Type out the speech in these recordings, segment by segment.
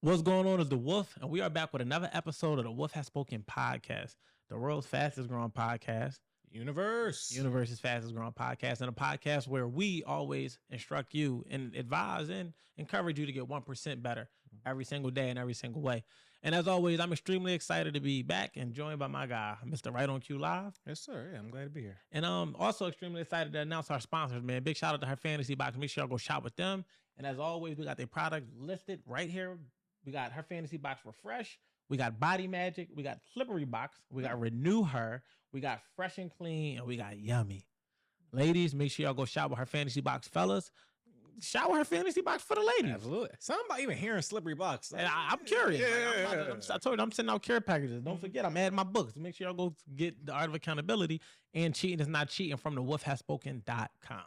What's going on is the Wolf, and we are back with another episode of the Wolf Has Spoken podcast, the world's fastest growing podcast, universe's fastest growing podcast, and a podcast where we always instruct you and advise and encourage you to get 1% better every single day in every single way. And as always, I'm extremely excited to be back and joined by my guy, Mr. Right on Cue Live. Yes, sir. Yeah, I'm glad to be here. And also extremely excited to announce our sponsors, man. Big shout out to her Fantasy Box. Make sure y'all go shop with them. And as always, we got their product listed right here. We got her Fantasy Box Refresh. We got Body Magic. We got Slippery Box. We got Renew Her. We got Fresh and Clean. And we got Yummy. Ladies, make sure y'all go shop with her Fantasy Box. Fellas, shop with her Fantasy Box for the ladies. Absolutely. Something about even hearing Slippery Box. And I'm curious. I told you I'm sending out care packages. Don't forget, I'm adding my books. Make sure y'all go get The Art of Accountability and Cheating is Not Cheating from the wolfhasspoken.com.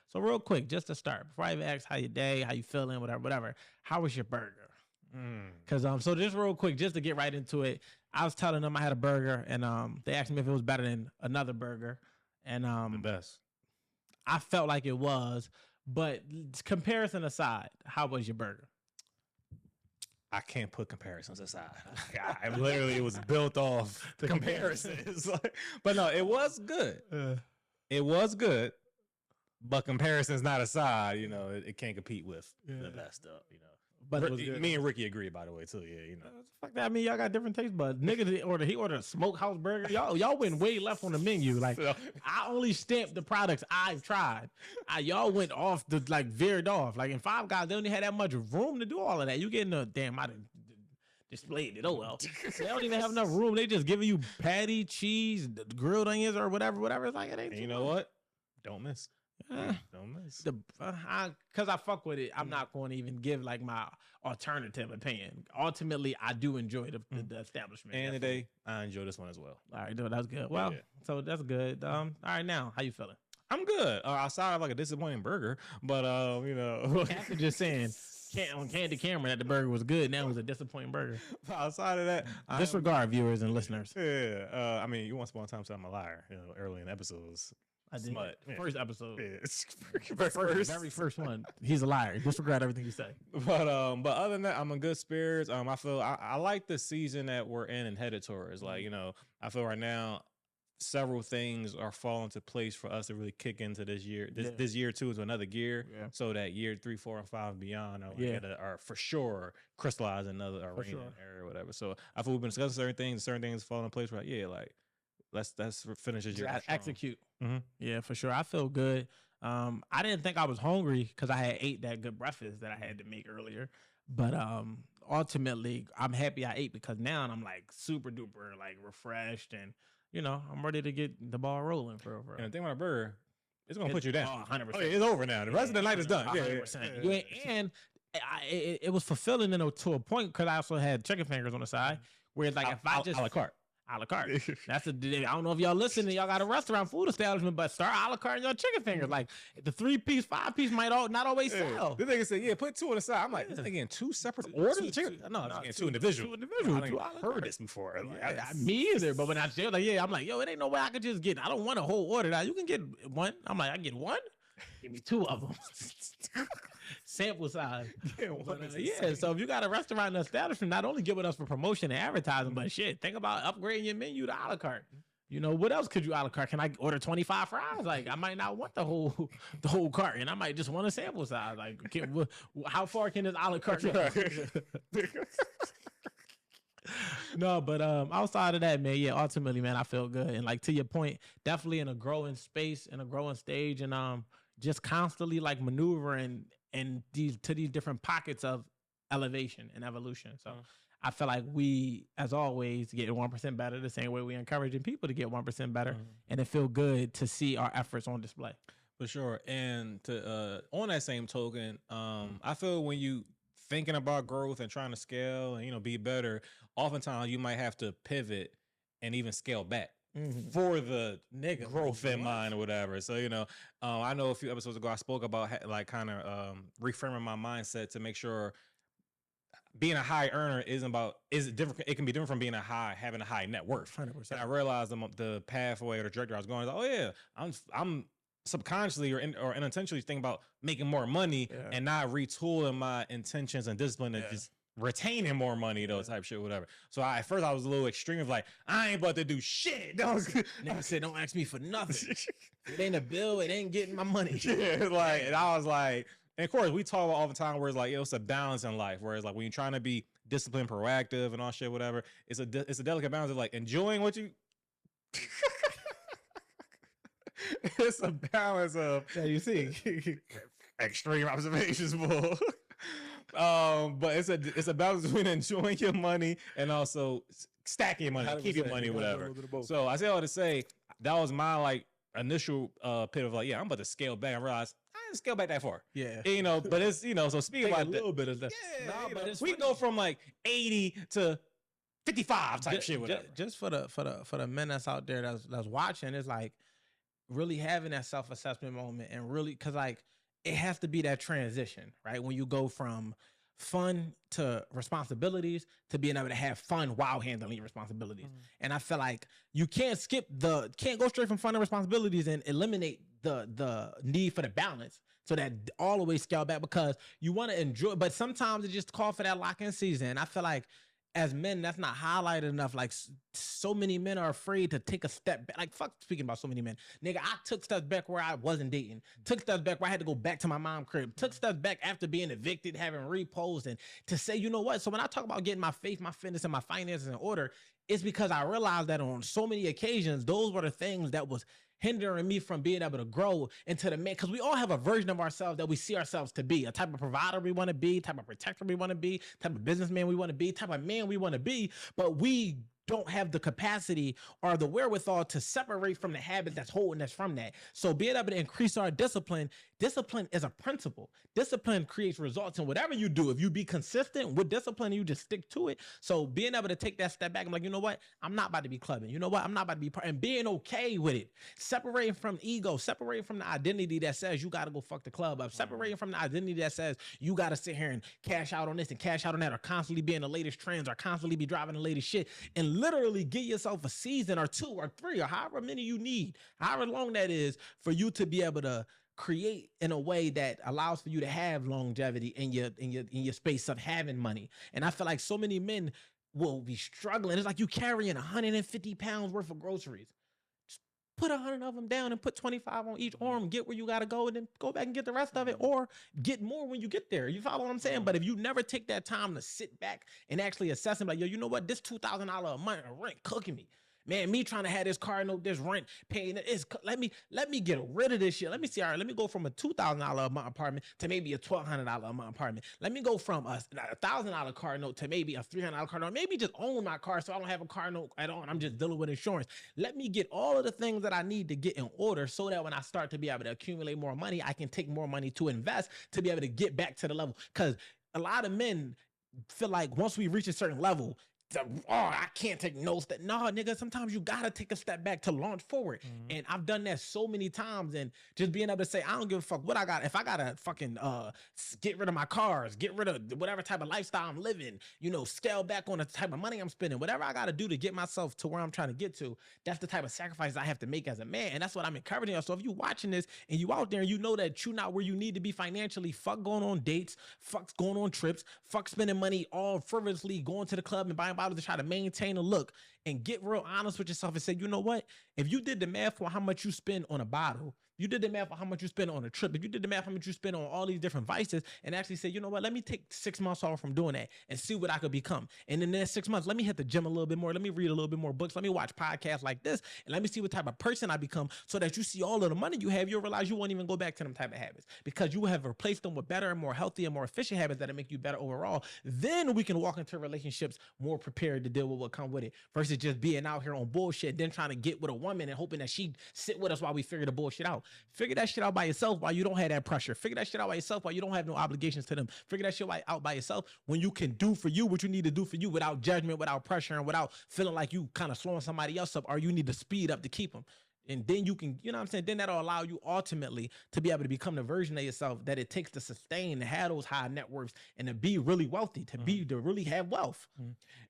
So real quick, just to start, before I even ask how your day, how you feeling, whatever, how was your burger? Because so just real quick, just to get right into it, I was telling them I had a burger, and they asked me if it was better than another burger, and the best. I felt like it was, but comparison aside, how was your burger? I can't put comparisons aside. I literally, it was built off the comparisons. But no, it was good. It was good, but comparisons not aside, it can't compete with the best stuff, But me and Ricky agree, by the way, too. Yeah, Fuck that. I mean, y'all got different tastes, but nigga, he ordered a smokehouse burger. Y'all went way left on the menu. Like, I only stamped the products I've tried. Y'all went off veered off. Like in Five Guys, they only had that much room to do all of that. You getting I didn't displayed it. Oh well, they don't even have enough room. They just giving you patty, cheese, grilled onions, or whatever. It's like it ain't. And you know what? Don't miss. Don't miss. Because I fuck with it, I'm not going to even give like my alternative opinion. Ultimately, I do enjoy the establishment. And today, I enjoy this one as well. All right, dude, that's good. Well, so that's good. All right, now, how you feeling? I'm good. Outside of like a disappointing burger, but After just saying on candid camera that the burger was good, now it was a disappointing burger. Outside of that, disregard viewers and listeners. Yeah, I mean, you once upon a time said I'm a liar. Early in episodes. I did. Smut. First episode. Yeah. Very first one. He's a liar. Disregard everything you say. But other than that, I'm in good spirits. I feel I like the season that we're in and headed towards. Like, I feel right now several things are falling into place for us to really kick into this year. This year too is another gear. Yeah. So that year 3, 4, and 5 beyond are for sure crystallize another arena area or whatever. So I feel we've been discussing certain things fall in place. Right? Yeah, like. Let's finish this year. Execute. Mm-hmm. Yeah, for sure. I feel good. I didn't think I was hungry because I had ate that good breakfast that I had to make earlier. But ultimately, I'm happy I ate because now I'm like super duper like refreshed and I'm ready to get the ball rolling for real. And the thing about a burger, it's gonna put you down. 100%. Oh, yeah, it's over now. The rest of the night is done. 100%. Yeah. And it was fulfilling to a point because I also had chicken fingers on the side. Where it's like if I just a la carte. A la carte. That's I don't know if y'all listening. Y'all got a restaurant food establishment, but start a la carte in your chicken fingers. Like the 3-piece, 5-piece might not always sell. This nigga said, put 2 on the side. I'm like, this nigga getting 2 separate orders. No, getting 2 individual. 2 individual. I heard this before. Me either. But when I said I'm like, yo, it ain't no way I could just get. I don't want a whole order. Now you can get one. I'm like, I get one. Give me 2 of them. Sample size. So if you got a restaurant and establishment, not only give it us for promotion and advertising, but shit, think about upgrading your menu to a la carte. What else could you a la carte? Can I order 25 fries? Like, I might not want the whole cart, and I might just want a sample size. Like, how far can this a la carte go? No, but outside of that, man, ultimately, man, I feel good. And like to your point, definitely in a growing space, in a growing stage, and just constantly like maneuvering in these different pockets of elevation and evolution. So I feel like we, as always, get 1% better the same way we're encouraging people to get 1% better. And it feel good to see our efforts on display. For sure. And to on that same token, I feel when you thinking about growth and trying to scale and be better, oftentimes you might have to pivot and even scale back. For the growth in mind or whatever. So, I know a few episodes ago I spoke about reframing my mindset to make sure being a high earner is different. It can be different from being having a high net worth. 100%. And I realized the pathway or the trajectory I was going, I'm subconsciously or unintentionally thinking about making more money and not retooling my intentions and discipline to just retaining more money, though, type shit, whatever. So at first I was a little extreme of like, I ain't about to do shit. Nigga said, don't ask me for nothing. It ain't a bill. It ain't getting my money. Yeah, like, and I was like, and of course we talk about all the time where it's like, it's a balance in life. Whereas like when you're trying to be disciplined, proactive, and all shit, whatever, it's a delicate balance of like enjoying what you. It's a balance of you see extreme observations, bull. But it's a balance between enjoying your money and also stacking your money, keep your money, whatever. So I say all to say that was my like initial pit of like, yeah, I'm about to scale back. I realized I didn't scale back that far. Yeah, you know, but it's so speaking about a little bit of that. Yeah, but we go from like 80 to 55 type shit. Whatever. Just for the men that's out there that's watching, it's like really having that self-assessment moment and really, because like it has to be that transition, right? When you go from fun to responsibilities to being able to have fun while handling your responsibilities. And I feel like you can't go straight from fun to responsibilities and eliminate the need for the balance, so that all the way scale back, because you want to enjoy, but sometimes it just call for that lock-in season. I feel like as men, that's not highlighted enough. Like so many men are afraid to take a step back. Like fuck speaking about so many men. Nigga, I took steps back where I wasn't dating. Took steps back where I had to go back to my mom's crib. Took steps back after being evicted, having repos, and to say, you know what? So when I talk about getting my faith, my fitness, and my finances in order, it's because I realized that on so many occasions, those were the things that was hindering me from being able to grow into the man. Because we all have a version of ourselves that we see ourselves to be, a type of provider we want to be, type of protector we want to be, type of businessman we want to be, type of man we want to be, but we don't have the capacity or the wherewithal to separate from the habit that's holding us from that. So being able to increase our discipline is a principle. Discipline creates results in whatever you do. If you be consistent with discipline, you just stick to it. So being able to take that step back, I'm like, you know what? I'm not about to be clubbing. You know what? I'm not about to be and being okay with it. Separating from ego, separating from the identity that says you got to go fuck the club up, separating from the identity that says you got to sit here and cash out on this and cash out on that, or constantly be in the latest trends, or constantly be driving the latest shit, and literally give yourself a season or 2 or 3 or however many you need, however long that is, for you to be able to create in a way that allows for you to have longevity in your space of having money. And I feel like so many men will be struggling. It's like you carrying 150 pounds worth of groceries. Just put 100 of them down and put 25 on each arm, get where you got to go, and then go back and get the rest of it, or get more when you get there. You follow what I'm saying? But if you never take that time to sit back and actually assess them, like, yo, you know what? This $2,000 a month of rent cooking me. Man, me trying to have this car note, this rent paying, let me get rid of this shit. Let me see. All right, let me go from a $2,000 a month apartment to maybe a $1,200 a month apartment. Let me go from a $1,000 car note to maybe a $300 car note. Maybe just own my car so I don't have a car note at all, and I'm just dealing with insurance. Let me get all of the things that I need to get in order, so that when I start to be able to accumulate more money, I can take more money to invest to be able to get back to the level. Because a lot of men feel like once we reach a certain level, I can't take no step. No, nigga, sometimes you gotta take a step back to launch forward. And I've done that so many times, and just being able to say, I don't give a fuck what I got. If I gotta fucking get rid of my cars, get rid of whatever type of lifestyle I'm living, scale back on the type of money I'm spending, whatever I gotta do to get myself to where I'm trying to get to, that's the type of sacrifice I have to make as a man. And that's what I'm encouraging you. So if you watching this and you out there and you know that you're not where you need to be financially, fuck going on dates, fuck going on trips, fuck spending money all frivolously, going to the club and buying bottles to try to maintain a look, and get real honest with yourself and say, you know what? If you did the math for how much you spend on a bottle, you did the math for how much you spend on a trip, if you did the math how much you spend on all these different vices, and actually say, you know what, let me take 6 months off from doing that and see what I could become. And in the next 6 months, let me hit the gym a little bit more. Let me read a little bit more books. Let me watch podcasts like this, and let me see what type of person I become, so that you see all of the money you have, you'll realize you won't even go back to them type of habits, because you have replaced them with better and more healthy and more efficient habits that'll make you better overall. Then we can walk into relationships more prepared to deal with what come with it, versus just being out here on bullshit, then trying to get with a woman and hoping that she sit with us while we figure the bullshit out. Figure that shit out by yourself while you don't have that pressure. Figure that shit out by yourself while you don't have no obligations to them. Figure that shit out by yourself when you can do for you what you need to do for you, without judgment, without pressure, and without feeling like you kind of slowing somebody else up, or you need to speed up to keep them. And then you can, you know what I'm saying? Then that'll allow you ultimately to be able to become the version of yourself that it takes to sustain, to have those high net worths, and to be really wealthy, to really have wealth.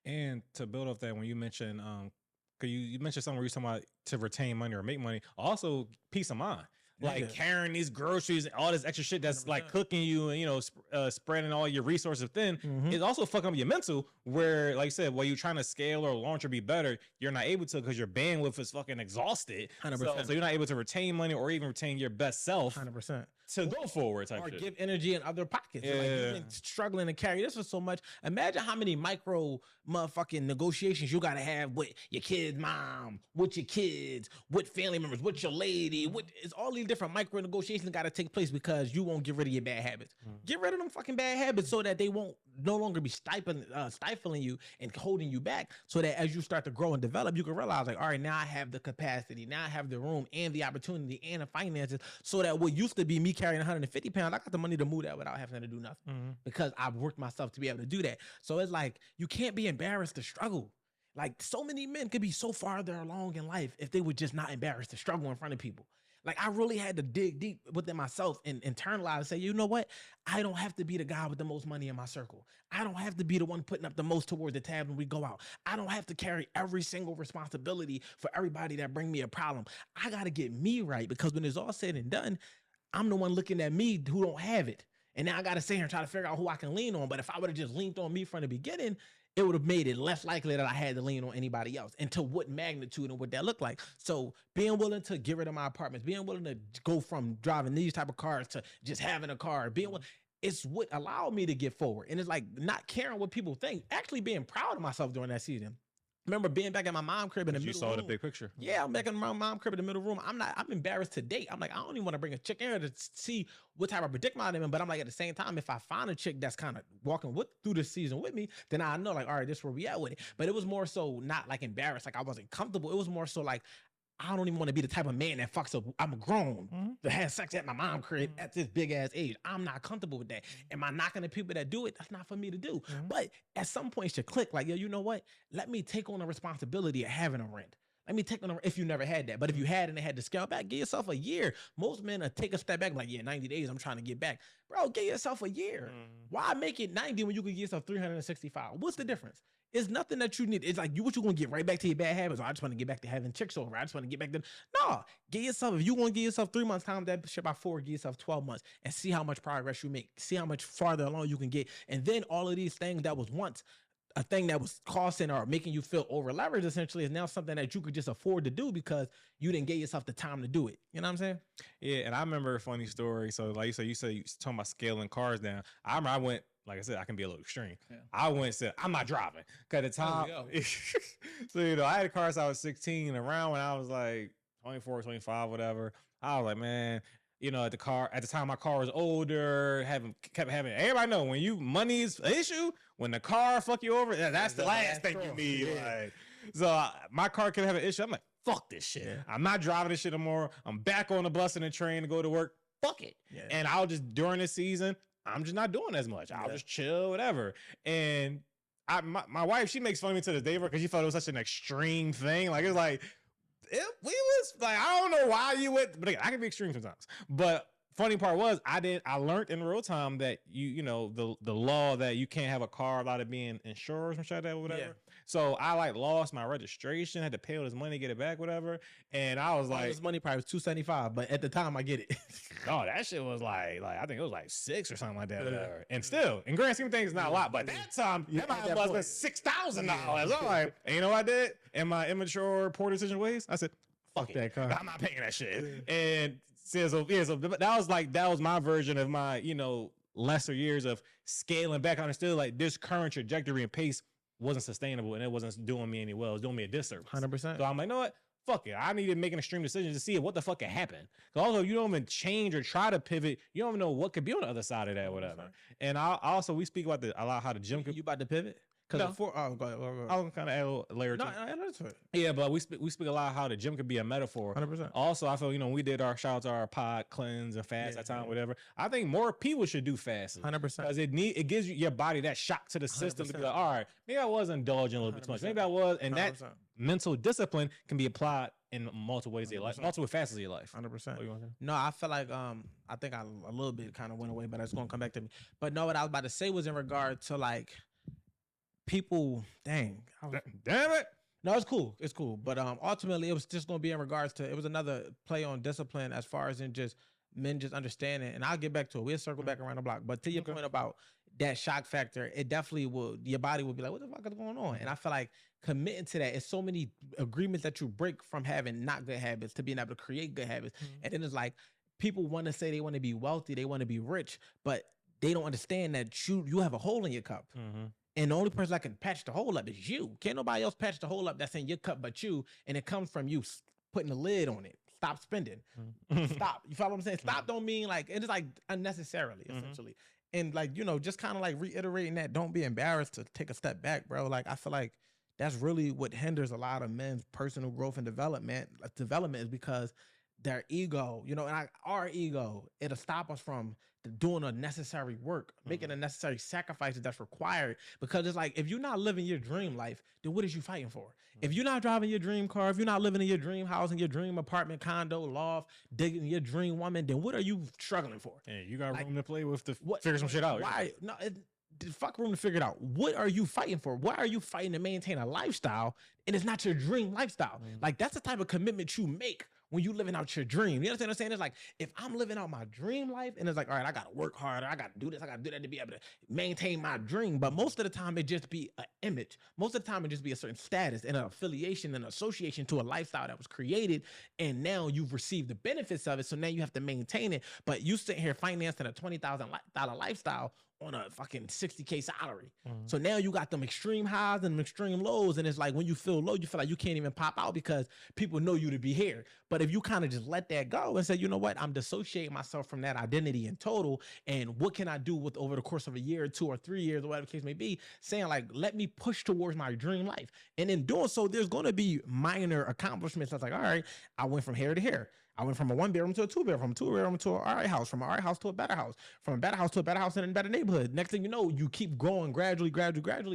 And to build off that, when you mentioned, cause you mentioned something where you're talking about to retain money or make money, also peace of mind. like carrying these groceries and all this extra shit that's 100%. like cooking you and, you know, spreading all your resources thin. It's also fucking up your mental where, like you said, while you're trying to scale or launch or be better, you're not able to because your bandwidth is fucking exhausted. 100%. So you're not able to retain money or even retain your best self 100%. to go forward type Or shit. give energy in other pockets. Yeah. Like you've been struggling to carry this for so much. Imagine how many micro motherfucking negotiations you gotta have with your kid's mom, with your kids, with family members, with your lady. It's all these different micro negotiations gotta take place because you won't get rid of your bad habits. Get rid of them fucking bad habits so that they won't no longer be stifling you and holding you back. So that as you start to grow and develop, you can realize like, all right, now I have the capacity, now I have the room and the opportunity and the finances, so that what used to be me carrying 150 pounds, I got the money to move that without having to do nothing because I've worked myself to be able to do that. So it's like, you can't be embarrassed to struggle. Like so many men could be so farther along in life if they were just not embarrassed to struggle in front of people. Like I really had to dig deep within myself and internalize and say, you know what? I don't have to be the guy with the most money in my circle. I don't have to be the one putting up the most towards the tab when we go out. I don't have to carry every single responsibility for everybody that bring me a problem. I got to get me right, because when it's all said and done, I'm the one looking at me who don't have it. And now I got to sit here and try to figure out who I can lean on. But if I would have just leaned on me from the beginning, it would have made it less likely that I had to lean on anybody else, and to what magnitude and what that looked like. So being willing to get rid of my apartments, being willing to go from driving these type of cars to just having a car, it's what allowed me to get forward. And it's like not caring what people think, actually being proud of myself during that season. Remember being back at my mom crib in the middle room. You saw the big picture. Yeah, I'm back in my mom crib in the middle room. I'm embarrassed to date. I'm like, I don't even want to bring a chick in here to see what type of predicament I'm in. But I'm like, at the same time, if I find a chick that's kind of walking through this season with me, then I know like, all right, this is where we at with it. But it was more so not like embarrassed, like I wasn't comfortable. It was more so like, I don't even want to be the type of man that fucks up. I'm grown to have sex at my mom crib at this big ass age. I'm not comfortable with that. Am I knocking the people that do it? That's not for me to do. But at some point, it should click like, yo, you know what? Let me take on the responsibility of having a rent. Let me take on if you never had that. But if you had and they had to scale back, give yourself a year. Most men take a step back like, yeah, 90 days, I'm trying to get back. Bro, give yourself a year. Why make it 90 when you can give yourself 365? What's the difference? It's nothing that you need. It's like what you gonna get right back to your bad habits. Oh, I just want to get back to having chicks over. I just want to get back to no. Get yourself, if you want to give yourself 3 months, time that shit by 4, give yourself 12 months and see how much progress you make. See how much farther along you can get. And then all of these things that was once a thing that was costing or making you feel over leveraged essentially is now something that you could just afford to do because you didn't give yourself the time to do it. You know what I'm saying? Yeah, and I remember a funny story. So like you said you talking about scaling cars down. I remember I went, like I said, I can be a little extreme. Yeah. I went and said, I'm not driving. Cause at the time, so you know, I had a car since I was 16, around when I was like 24, 25, whatever. I was like, man, you know, at the time my car was older, kept having everybody know when money is an issue, when the car fuck you over, that's the last thing you need. Yeah. Like, so my car kept having an issue. I'm like, fuck this shit. Yeah. I'm not driving this shit anymore. I'm back on the bus and the train to go to work. Fuck it. Yeah. And I'll just during this season, I'm just not doing as much. I'll just chill, whatever. And my wife, she makes fun of me to this day because she felt it was such an extreme thing. Like it's like we was like, I don't know why you would, but again, I can be extreme sometimes. But funny part was I learned in real time that you know the law that you can't have a car without it being insured or something like that or whatever. Yeah. So I like lost my registration, had to pay all this money to get it back, whatever. And I was like, this money probably was $275, but at the time I get it. No, that shit was like I think it was like 6 or something like that, whatever. And still, in grand scheme of things, it's not a lot. But that time, that might have been $6,000. I'm like, and you know what I did? In my immature, poor decision ways, I said, fuck that car. I'm not paying that shit. And so that was my version of my, you know, lesser years of scaling back. I understood like this current trajectory and pace wasn't sustainable and it wasn't doing me any well. It was doing me a disservice. 100%. So I'm like, you know what? Fuck it. I need to make an extreme decision to see what the fuck can happen. Because also, you don't even change or try to pivot. You don't even know what could be on the other side of that, whatever. And we speak about a lot how the gym could. You about to pivot? No. Go ahead. I'll kind of add a layer to it. That's right. Yeah, but we speak a lot how the gym could be a metaphor. 100%. Also, I feel, you know, we did our shout out to our pod cleanse and fast that time, whatever. I think more people should do fasting. 100%. Because it gives you your body that shock to the system to be like, all right, maybe I was indulging a little bit too much. Maybe I was, and 100%. That mental discipline can be applied in multiple ways of your life, multiple facets of your life. 100%. No, I feel like I think a little bit kind of went away, but it's gonna come back to me. But no, what I was about to say was in regard to like people. Damn it! No, it's cool. It's cool. But ultimately, it was just going to be in regards to, it was another play on discipline as far as in just men just understanding. And I'll get back to it. We'll circle back around the block. But to your point about that shock factor, it definitely will, your body will be like, what the fuck is going on? And I feel like committing to that, it's so many agreements that you break from having not good habits to being able to create good habits. And then it's like, people want to say they want to be wealthy, they want to be rich, but they don't understand that you have a hole in your cup. And the only person that can patch the hole up is you. Can't nobody else patch the hole up that's in your cup but you. And it comes from you putting the lid on it. Stop spending. Stop. You follow what I'm saying? Stop don't mean like, it's like unnecessarily, essentially. And like, you know, just kind of like reiterating that, don't be embarrassed to take a step back, bro. Like, I feel like that's really what hinders a lot of men's personal growth and development is because their ego, you know, and our ego, it'll stop us from doing a necessary work, making the necessary sacrifices that's required. Because it's like, if you're not living your dream life, then what is you fighting for? If you're not driving your dream car, if you're not living in your dream house, in your dream apartment, condo, loft, digging your dream woman, then what are you struggling for? Hey, you got room to play with to figure some shit out. Why? No, fuck room to figure it out. What are you fighting for? Why are you fighting to maintain a lifestyle and it's not your dream lifestyle? Like, that's the type of commitment you make when you living out your dream. You understand what I'm saying? It's like, if I'm living out my dream life and it's like, all right, I got to work harder. I got to do this. I got to do that to be able to maintain my dream. But most of the time it just be an image. Most of the time it just be a certain status and an affiliation and association to a lifestyle that was created. And now you've received the benefits of it. So now you have to maintain it. But you sitting here financing a $20,000 lifestyle on a fucking 60K salary. So now you got them extreme highs and them extreme lows. And it's like, when you feel low, you feel like you can't even pop out because people know you to be here. But if you kind of just let that go and say, you know what, I'm dissociating myself from that identity in total. And what can I do with over the course of a year or 2 or 3 years or whatever the case may be, saying like, let me push towards my dream life. And in doing so, there's going to be minor accomplishments. That's like, all right, I went from here to here. I went from a 1-bedroom to a 2-bedroom, 2-bedroom to an RA house, from an RA house to a better house, from a better house to a better house in a better neighborhood. Next thing you know, you keep growing gradually,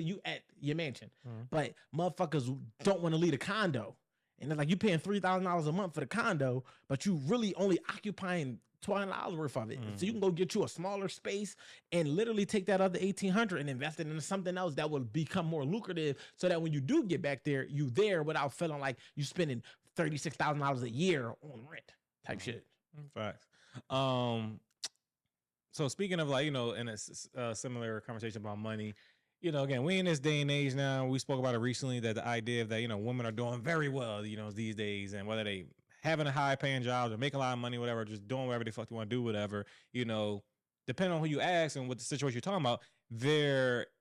you at your mansion. But motherfuckers don't want to leave a condo. And it's like, you paying $3,000 a month for the condo, but you really only occupying $200 worth of it. So you can go get you a smaller space and literally take that other $1,800 and invest it into something else that will become more lucrative, so that when you do get back there, you there without feeling like you spending $36,000 a year on rent type shit. Facts. So speaking of, like, you know, in a similar conversation about money, you know, again, we in this day and age now, we spoke about it recently, that the idea of that, you know, women are doing very well, you know, these days, and whether they having a high paying job or making a lot of money, whatever, just doing whatever the fuck they want to do, whatever, you know, depending on who you ask and what the situation you're talking about,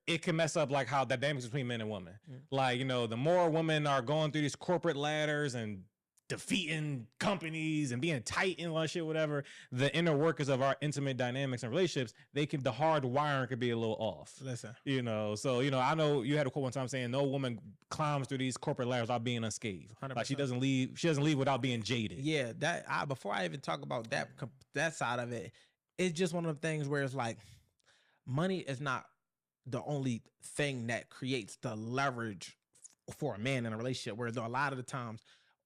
it can mess up like how that dynamics between men and women. Like, you know, the more women are going through these corporate ladders and defeating companies and being tight and all that shit, whatever, the inner workers of our intimate dynamics and relationships, the hard wiring could be a little off. Listen, you know, so, you know, I know you had a quote one time saying no woman climbs through these corporate ladders without being unscathed. 100%. Like, she doesn't leave without being jaded. Yeah, before I even talk about that side of it, it's just one of the things where it's like, money is not the only thing that creates the leverage for a man in a relationship, where a lot of the times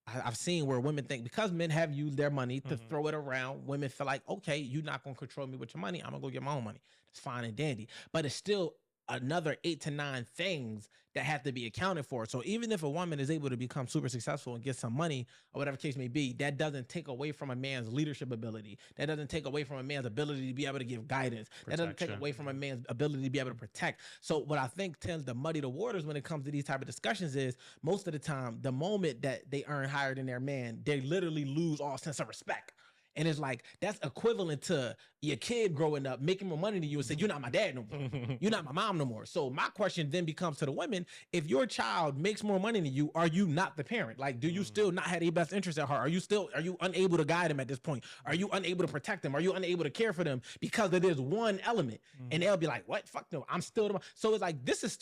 I've seen where women think, because men have used their money to throw it around, women feel like, okay, you're not going to control me with your money. I'm going to go get my own money. It's fine and dandy. But it's still another 8 to 9 things that have to be accounted for. So even if a woman is able to become super successful and get some money or whatever the case may be, that doesn't take away from a man's leadership ability. That doesn't take away from a man's ability to be able to give guidance. That doesn't take away from a man's ability to be able to protect. So what I think tends to muddy the waters when it comes to these type of discussions is, most of the time, the moment that they earn higher than their man, they literally lose all sense of respect. And it's like, that's equivalent to your kid growing up, making more money than you, and say, you're not my dad no more. You're not my mom no more. So my question then becomes to the women, if your child makes more money than you, are you not the parent? Like, do you still not have their best interest at heart? Are you unable to guide them at this point? Are you unable to protect them? Are you unable to care for them because of this one element? And they'll be like, what? Fuck no, I'm still the man. So it's like,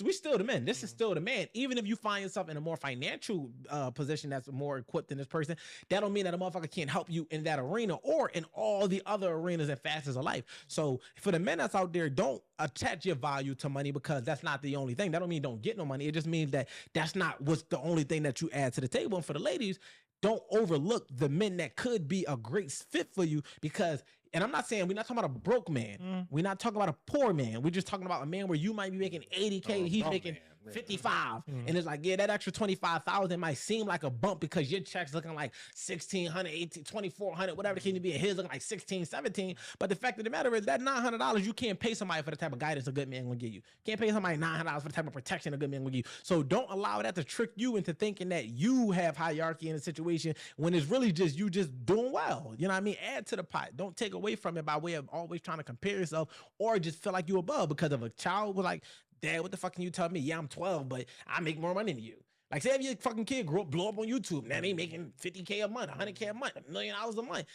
we still the men. This is still the man. Even if you find yourself in a more financial position that's more equipped than this person, that don't mean that a motherfucker can't help you in that arena or in all the other arenas and facets of life. So for the men that's out there, don't attach your value to money, because that's not the only thing. That don't mean don't get no money. It just means that that's not what's the only thing that you add to the table. And for the ladies, don't overlook the men that could be a great fit for you, because, and I'm not saying, we're not talking about a broke man. We're not talking about a poor man. We're just talking about a man where you might be making 80K. He's making 55. And it's like, yeah, that extra 25,000 might seem like a bump because your check's looking like 1,600, 18, 2,400, whatever the case may be, and his looking like 16, 17. But the fact of the matter is that $900, you can't pay somebody for the type of guidance a good man will give you. Can't pay somebody $900 for the type of protection a good man will give you. So don't allow that to trick you into thinking that you have hierarchy in a situation when it's really just you just doing well. You know what I mean? Add to the pot. Don't take away from it by way of always trying to compare yourself or just feel like you above because of a child was like, Dad, what the fuck can you tell me? Yeah, I'm 12, but I make more money than you. Like, say if your fucking kid blow up on YouTube, now they making 50K a month, 100K a month, $1 million a month.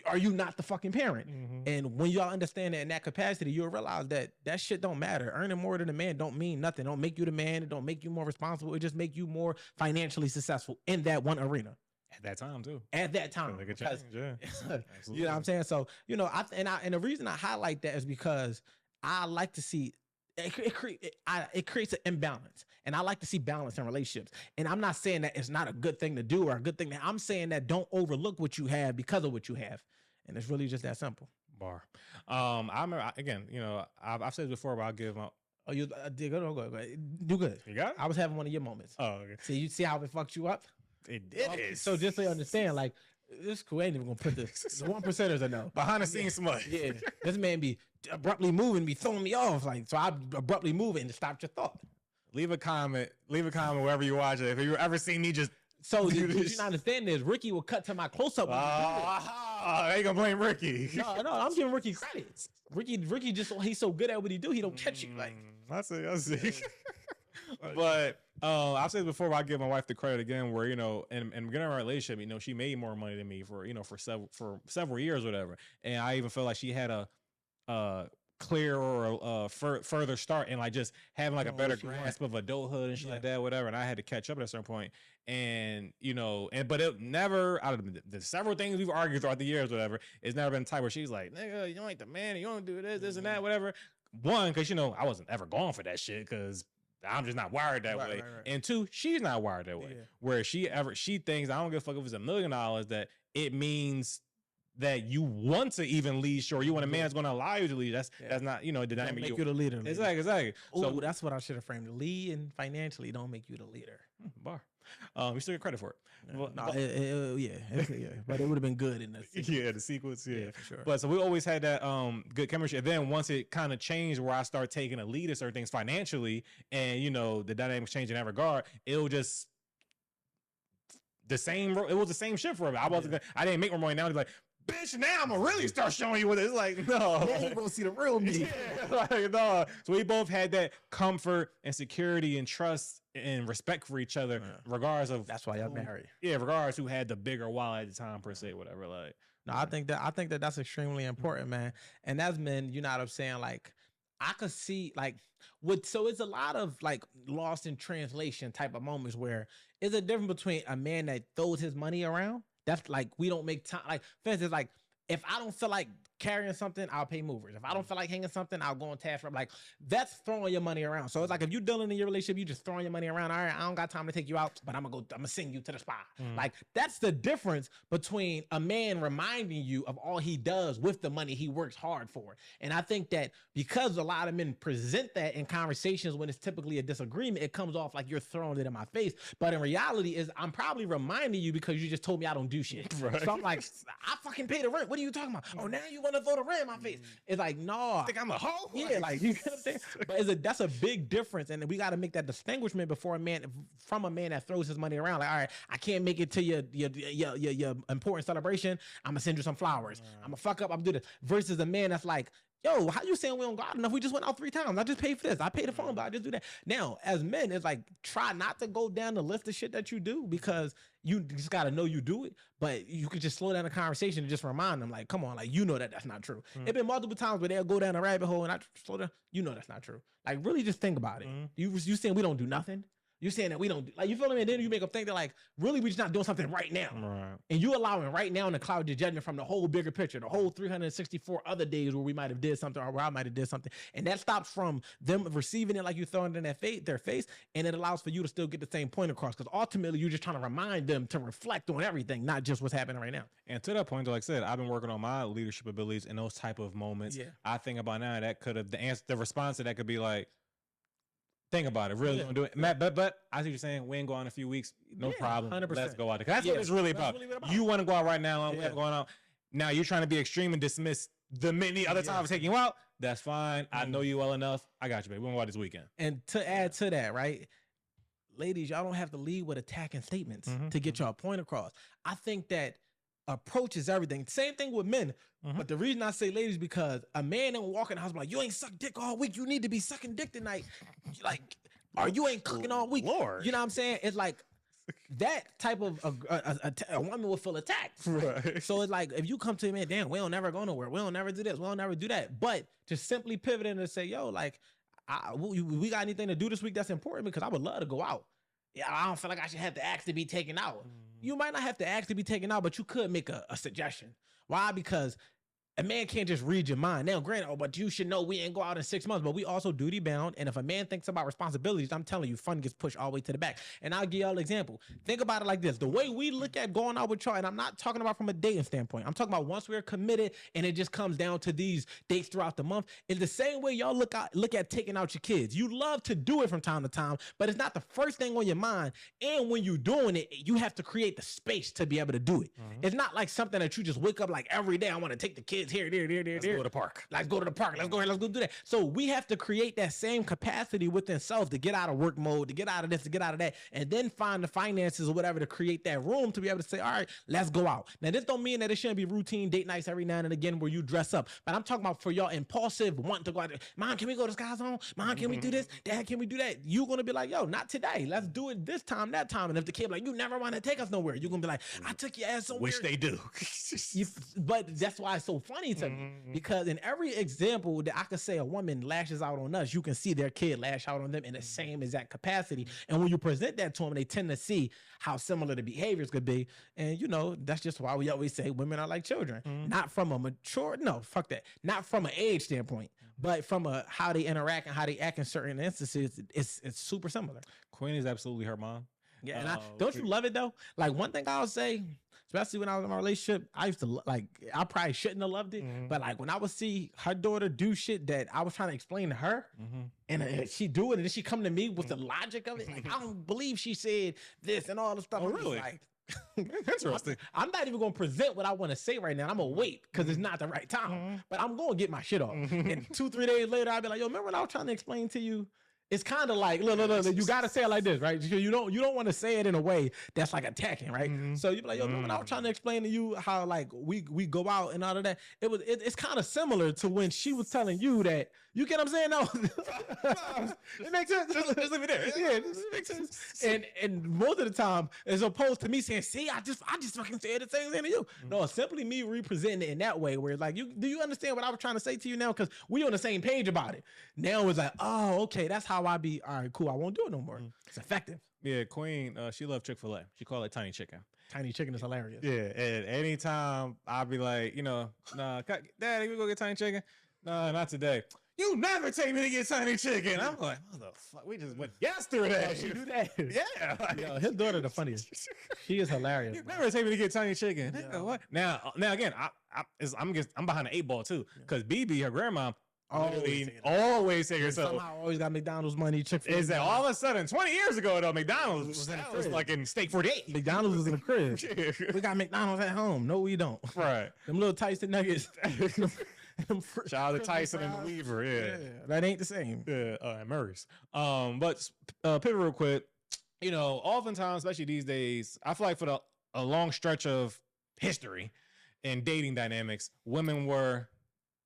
Are you not the fucking parent? And when y'all understand that in that capacity, you'll realize that that shit don't matter. Earning more than a man don't mean nothing. Don't make you the man. It don't make you more responsible. It just make you more financially successful in that one arena. At that time too. At that time, like a change, yeah. You know what I'm saying? So you know, and the reason I highlight that is because I like to see it creates an imbalance, and I like to see balance in relationships. And I'm not saying that it's not a good thing to do or a good thing. I'm saying that don't overlook what you have because of what you have, and it's really just that simple. Bar. I remember again. You know, I've said it before, but I'll give my. Oh, you go. Do good. You got it? I was having one of your moments. Oh, okay. So you see how it fucked you up? It did. So just so you understand, like, this cool. I ain't even gonna put the 1%ers I know. Behind the scenes smut. Yeah. This man be abruptly moving, be throwing me off. Like, so I abruptly move it and stop your thought. Leave a comment wherever you watch it. If you ever seen me just so you not understand this, Ricky will cut to my close up. I ain't gonna blame Ricky. No, I'm giving Ricky credit. Ricky just he's so good at what he do, he don't catch you. Like I see. But I've said before, I give my wife the credit again, where, you know, and beginning of our relationship, you know, she made more money than me for several years, or whatever. And I even felt like she had a clear or a further start and like just having like a better grasp of adulthood and shit like that, whatever. And I had to catch up at a certain point. And you know, but it never, out of the several things we've argued throughout the years, whatever, it's never been the type where she's like, nigga, you don't like the man, you don't do this and that, whatever. One, because, you know, I wasn't ever going for that shit because I'm just not wired that way. Right. And two, she's not wired that way. Where she thinks, I don't give a fuck if it's $1 million, that it means that you want to even lead, sure. You want a man that's going to allow you to lead. That's not, you know, did not make you the leader. Exactly. Ooh, so that's what I should have framed. The lead and financially don't make you the leader. Bar. You still get credit for it. But it would have been good in the sequence. Yeah, the sequence, yeah, for sure. But so we always had that good chemistry. And then once it kind of changed, where I start taking a lead in certain things financially, and you know the dynamics change in that regard, it'll just it was the same shit for me. I didn't make more money now. It's like, bitch, now I'm gonna really start showing you what it's like. No, now you're gonna see the real me. Like, no. So we both had that comfort and security and trust and respect for each other, regardless of. That's why y'all married. Yeah, regardless who had the bigger wallet at the time, per se, whatever. Like, no, I think that that's extremely important, man. And as men, you know what I'm saying? Like, I could see so it's a lot of like lost in translation type of moments where it's a difference between a man that throws his money around. That's like, we don't make time. Like, for instance, like, if I don't feel like carrying something, I'll pay movers. If I don't feel like hanging something, I'll go on task for like, that's throwing your money around. So it's like, if you're dealing in your relationship, you just throwing your money around. All right, I don't got time to take you out, but I'm gonna send you to the spa. Like, that's the difference between a man reminding you of all he does with the money he works hard for. And I think that because a lot of men present that in conversations when it's typically a disagreement, it comes off like you're throwing it in my face. But in reality is I'm probably reminding you because you just told me I don't do shit. Right. So I'm like, I fucking pay the rent. What are you talking about? Oh, now you want to throw the rent in my face. It's like, no. Think I'm a hoe? Yeah, like, you know what I'm saying? But that's a big difference. And we got to make that distinguishment from a man that throws his money around. Like, all right, I can't make it to your important celebration. I'm going to send you some flowers. I'm going to fuck up. I'm going to do this. Versus a man that's like, yo, how you saying we don't go out enough? We just went out 3 times. I just paid for this. I paid the phone, but I just do that. Now, as men, it's like, try not to go down the list of shit that you do, because you just got to know you do it. But you could just slow down the conversation and just remind them, like, come on, like, you know that's not true. It's been multiple times where they'll go down a rabbit hole and I slow down. You know that's not true. Like, really just think about it. You saying we don't do nothing? You saying that we don't do, like, you feel me? And then you make them think that, like, really we just not doing something right now. Right. And you allowing right now to cloud your judgment from the whole bigger picture, the whole 364 other days where we might have did something or where I might have did something. And that stops from them receiving it like you throwing it in their face. And it allows for you to still get the same point across. Because ultimately you're just trying to remind them to reflect on everything, not just what's happening right now. And to that point, like I said, I've been working on my leadership abilities in those type of moments. Yeah. I think about now that could have, the response to that could be like, think about it. Really don't do it. Matt, but I see what you're saying. We ain't go out in a few weeks. No problem. 100%. Let's go out. That's what it's really about. You want to go out right now. We have going out. Now you're trying to be extreme and dismiss the many other times taking you out. That's fine. I know you well enough. I got you, baby. We're going to go out this weekend. And to add to that, right? Ladies, y'all don't have to lead with attacking statements to get your point across. I think that approach is everything. Same thing with men. But the reason I say ladies because a man don't walk in the house like, you ain't sucked dick all week. You need to be sucking dick tonight. Like, or you ain't cooking all week. Lord. You know what I'm saying? It's like that type of a woman will feel attacked. Right. So it's like, if you come to me, damn, we don't never go nowhere. We don't never do this. We don't never do that. But to simply pivot in and say, yo, like, we got anything to do this week that's important because I would love to go out. Yeah, I don't feel like I should have to ask to be taken out. You might not have to ask to be taken out, but you could make a suggestion. Why? Because a man can't just read your mind. Now, granted, but you should know we ain't go out in 6 months, but we also duty bound. And if a man thinks about responsibilities, I'm telling you, fun gets pushed all the way to the back. And I'll give y'all an example. Think about it like this. The way we look at going out with y'all, and I'm not talking about from a dating standpoint. I'm talking about once we're committed and it just comes down to these dates throughout the month. It's the same way y'all look at taking out your kids. You love to do it from time to time, but it's not the first thing on your mind. And when you're doing it, you have to create the space to be able to do it. It's not like something that you just wake up like every day. I want to take the kids here, there. Let's go to the park. Let's go to the park. Let's go here. Let's go do that. So we have to create that same capacity within self to get out of work mode, to get out of this, to get out of that, and then find the finances or whatever to create that room to be able to say, all right, let's go out. Now, this don't mean that it shouldn't be routine date nights every now and again where you dress up, but I'm talking about for y'all impulsive want to go out there. Mom, can we go to Sky Zone? Mom, can we do this? Dad, can we do that? You're going to be like, yo, not today. Let's do it this time, that time. And if the kid like, you never want to take us nowhere, you're going to be like, I took your ass somewhere. Which they do. But that's why it's so funny to me, because in every example that I could say a woman lashes out on us, you can see their kid lash out on them in the same exact capacity. And when you present that to them, they tend to see how similar the behaviors could be. And, you know, that's just why we always say women are like children. Not from a not from an age standpoint, but from how they interact and how they act in certain instances. It's super similar. Queen is absolutely her mom. Yeah, and don't you love it though? Like, one thing I'll say, especially when I was in my relationship, I used to like, I probably shouldn't have loved it, but like when I would see her daughter do shit that I was trying to explain to her, and she do it, and then she come to me with the logic of it. Like, I don't believe she said this and all the stuff. Oh, really? Like, interesting. I'm not even gonna present what I want to say right now. I'm gonna wait because it's not the right time. But I'm gonna get my shit off. And 2-3 days later, I'll be like, yo, remember what I was trying to explain to you? It's kind of like, look, you got to say it like this, right? You don't want to say it in a way that's like attacking, right? So you be like, yo, remember when I was trying to explain to you how like we go out and all of that? It's kind of similar to when she was telling you that, you get what I'm saying? No, it makes sense. Just leave it there. Yeah, it makes sense. And most of the time, as opposed to me saying, see, I just fucking said the same thing to you. No, simply me representing it in that way where it's like, do you understand what I was trying to say to you now? Because we on the same page about it. Now it's like, oh, okay, that's how I be, all right, cool, I won't do it no more. It's effective. Yeah, Queen, she loved Chick-fil-A. She called it Tiny Chicken. Tiny Chicken is hilarious. Yeah, and anytime I'll be like, you know, nah, Daddy, we go get Tiny Chicken? Nah, not today. You never take me to get Tiny Chicken. I'm like, what the fuck? We just went yesterday. She do that. Yeah. Like, yo, his daughter the funniest. She is hilarious. You never take me to get Tiny Chicken. Yeah. What? Now again, I'm behind the 8 ball too, because BB, her grandma, always take herself. Somehow always got McDonald's money. Chick-fil-A. Is that all of a sudden 20 years ago though? McDonald's was like in Steak 48. McDonald's was in the crib. We got McDonald's at home. No, we don't. Right. Them little Tyson nuggets. Shout out to Tyson and Weaver. Yeah, that ain't the same. Yeah, and Murray's. But pivot real quick. You know, oftentimes, especially these days, I feel like for a long stretch of history in dating dynamics, women were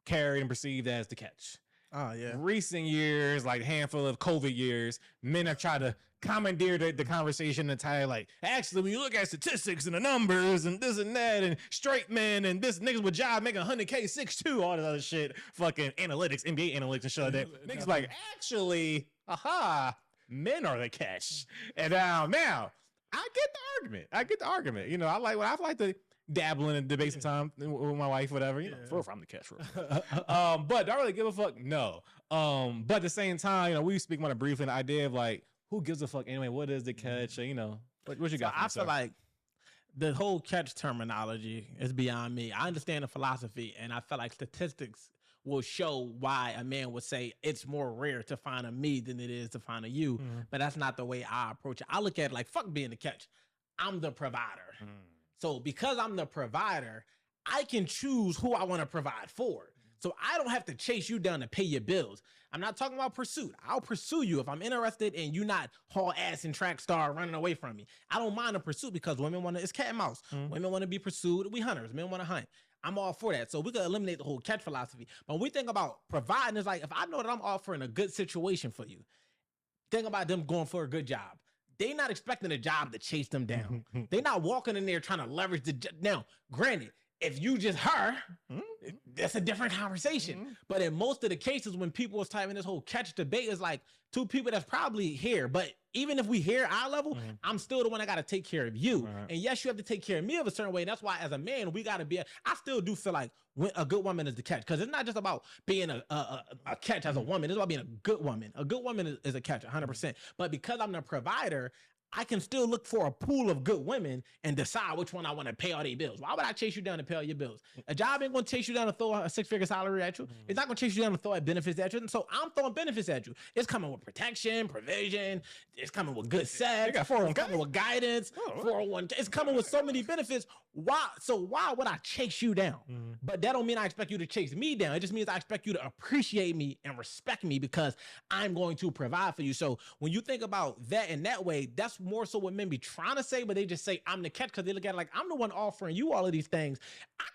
carried and perceived as the catch. Oh yeah. Recent years, like a handful of COVID years, men have tried to commandeer the conversation and tie like, actually, when you look at statistics and the numbers and this and that and straight men and this niggas with job making 100K 6'2", all this other shit, fucking analytics, NBA analytics and shit like that. Niggas like, actually, men are the catch. And now I get the argument. You know, I like to dabble in debate sometime with my wife, whatever. You know, for I'm the catch. But do I really give a fuck? No. But at the same time, you know, we speak about it briefly, the idea of like, who gives a fuck anyway? What is the catch? You know, what you got? I feel like the whole catch terminology is beyond me. I understand the philosophy, and I feel like statistics will show why a man would say it's more rare to find a me than it is to find a you. But that's not the way I approach it. I look at it like, fuck being the catch. I'm the provider. So because I'm the provider, I can choose who I want to provide for. So I don't have to chase you down to pay your bills. I'm not talking about pursuit. I'll pursue you if I'm interested and you not haul ass and track star running away from me. I don't mind a pursuit because women want to, it's cat and mouse. Women want to be pursued. We hunters. Men want to hunt. I'm all for that. So we could eliminate the whole catch philosophy. But when we think about providing, it's like, if I know that I'm offering a good situation for you, think about them going for a good job. They not expecting a job to chase them down. They not walking in there trying to leverage the job. Now, granted, if you just her, that's a different conversation. But in most of the cases, when people was typing this whole catch debate, is like two people that's probably here. But even if we hear eye level, I'm still the one that got to take care of you. And yes, you have to take care of me of a certain way. And that's why as a man, we got to be, I still do feel like a good woman is the catch. Because it's not just about being a catch as a woman. It's about being a good woman. A good woman is a catch 100%. But because I'm the provider, I can still look for a pool of good women and decide which one I want to pay all their bills. Why would I chase you down to pay all your bills? A job ain't going to chase you down to throw a six-figure salary at you. It's not going to chase you down to throw benefits at you. And so I'm throwing benefits at you. It's coming with protection, provision. It's coming with good sex. It's coming with guidance. 401k. It's coming with so many benefits. Why? So why would I chase you down? But that don't mean I expect you to chase me down. It just means I expect you to appreciate me and respect me because I'm going to provide for you. So when you think about that in that way, that's more so what men be trying to say, but they just say I'm the catch because they look at it like I'm the one offering you all of these things.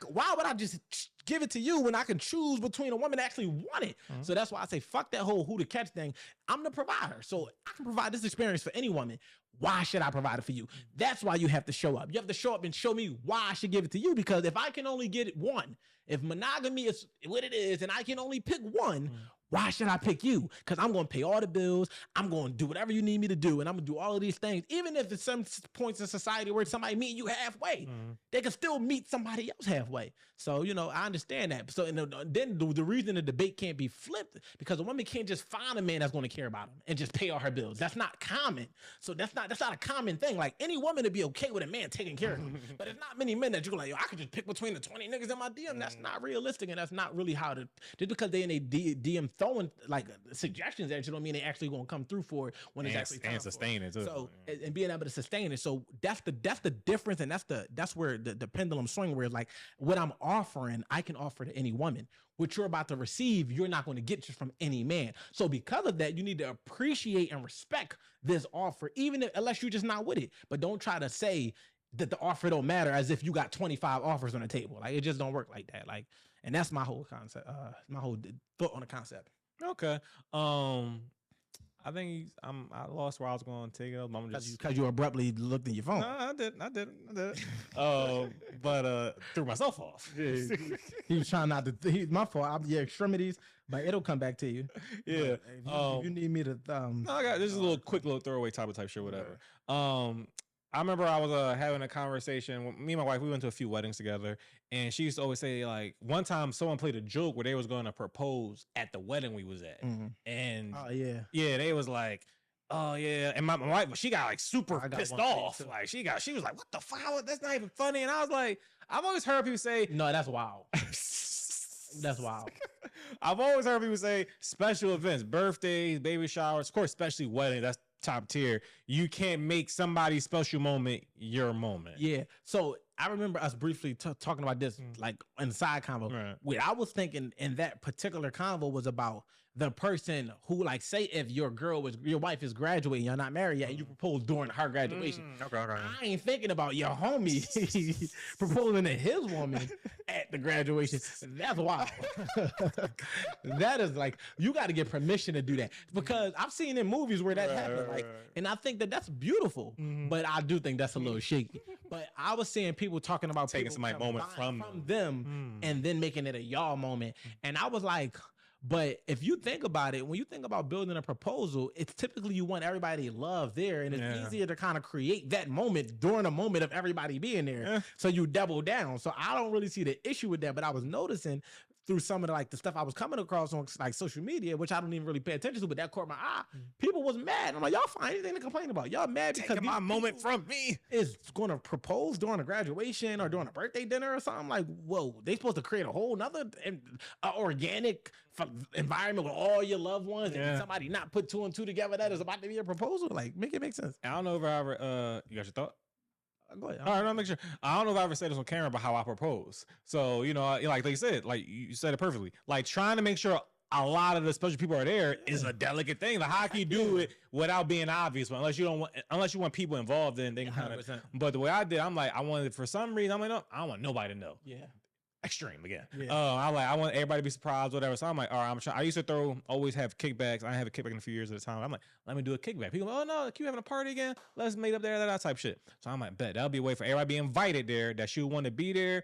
Why would I just give it to you when I can choose between a woman that actually want it? So that's why I say fuck that whole who the catch thing. I'm the provider, so I can provide this experience for any woman. Why should I provide it for you? That's why you have to show up. You have to show up and show me why I should give it to you, because if I can only get it one, if monogamy is what it is and I can only pick one, why should I pick you? Because I'm going to pay all the bills. I'm going to do whatever you need me to do. And I'm going to do all of these things. Even if at some points in society where somebody meet you halfway, they can still meet somebody else halfway. So, you know, I understand that. So then the reason the debate can't be flipped, because a woman can't just find a man that's going to care about him and just pay all her bills. That's not common. So that's not a common thing. Like any woman would be okay with a man taking care of them. But it's not many men that you're like, yo, I could just pick between the 20 niggas in my DM. That's not realistic. And that's not really how to, just because they in a DM throwing like suggestions at you don't mean they actually gonna come through for it when it's actually time and sustain it too. So and being able to sustain it. So that's the difference, and that's where the pendulum swing, where it's like what I'm offering, I can offer to any woman. What you're about to receive, you're not going to get just from any man. So because of that, you need to appreciate and respect this offer, unless you're just not with it. But don't try to say that the offer don't matter as if you got 25 offers on the table. Like it just don't work like that. Like, and that's my whole concept, my whole thought on the concept. Okay. I think I lost where I was going to take it. I'm just because you abruptly looked at your phone. No, I did. But threw myself off. Yeah, he was trying not to. My fault. Your extremities, but it'll come back to you. Yeah. If you need me to. No, I got this is a little quick little throwaway type shit, whatever. I remember I was having a conversation with me and my wife. We went to a few weddings together, and she used to always say, like, one time someone played a joke where they was going to propose at the wedding we was at, and they was like, oh yeah, and my wife, she got like super pissed off. Like she was like, what the fuck? That's not even funny. And I was like, I've always heard people say, no, that's wild. That's wild. I've always heard people say special events, birthdays, baby showers, of course, especially weddings. That's top tier. You can't make somebody's special moment your moment. Yeah. So I remember us briefly talking about this, like in the side convo. Right. What I was thinking in that particular convo was about the person who, like, say if your wife is graduating, you're not married yet, and you propose during her graduation. Okay. I ain't thinking about your homie proposing to his woman at the graduation. That's wild. That is like, you got to get permission to do that, because I've seen in movies where that happened. Like, and I think that's beautiful, but I do think that's a little shaky. But I was seeing people talking about taking somebody's moment from them and then making it a y'all moment. And I was like, but if you think about it, when you think about building a proposal, it's typically you want everybody to love there, and it's easier to kind of create that moment during a moment of everybody being there. So you double down. So I don't really see the issue with that, but I was noticing through some of the stuff I was coming across on like social media, which I don't even really pay attention to, but that caught my eye. People was mad. I'm like, y'all find anything to complain about? Y'all mad because Taking my moment from me is going to propose during a graduation or during a birthday dinner or something. Like, whoa, they supposed to create a whole nother organic environment with all your loved ones and somebody not put 2 and 2 together that is about to be a proposal. Like, make it make sense. I don't know if I ever you got your thought? Go ahead. All right, no, make sure. I don't know if I ever said this on camera about how I propose. So, you know, like you said, like you said it perfectly. Like trying to make sure a lot of the special people are there is a delicate thing. Like how can you do it without being obvious? But unless you want people involved, then they can kind of. But the way I did, I'm like, I wanted for some reason, I'm like, no, I don't want nobody to know. Yeah. Extreme again. Yeah. I want everybody to be surprised, whatever. So I'm like, all right, I'm trying. I used to always have kickbacks. I have a kickback in a few years at a time. I'm like, let me do a kickback. People, oh no, you having a party again? Let's meet up there, that type shit. So I'm like, bet that'll be a way for everybody to be invited there. That you want to be there.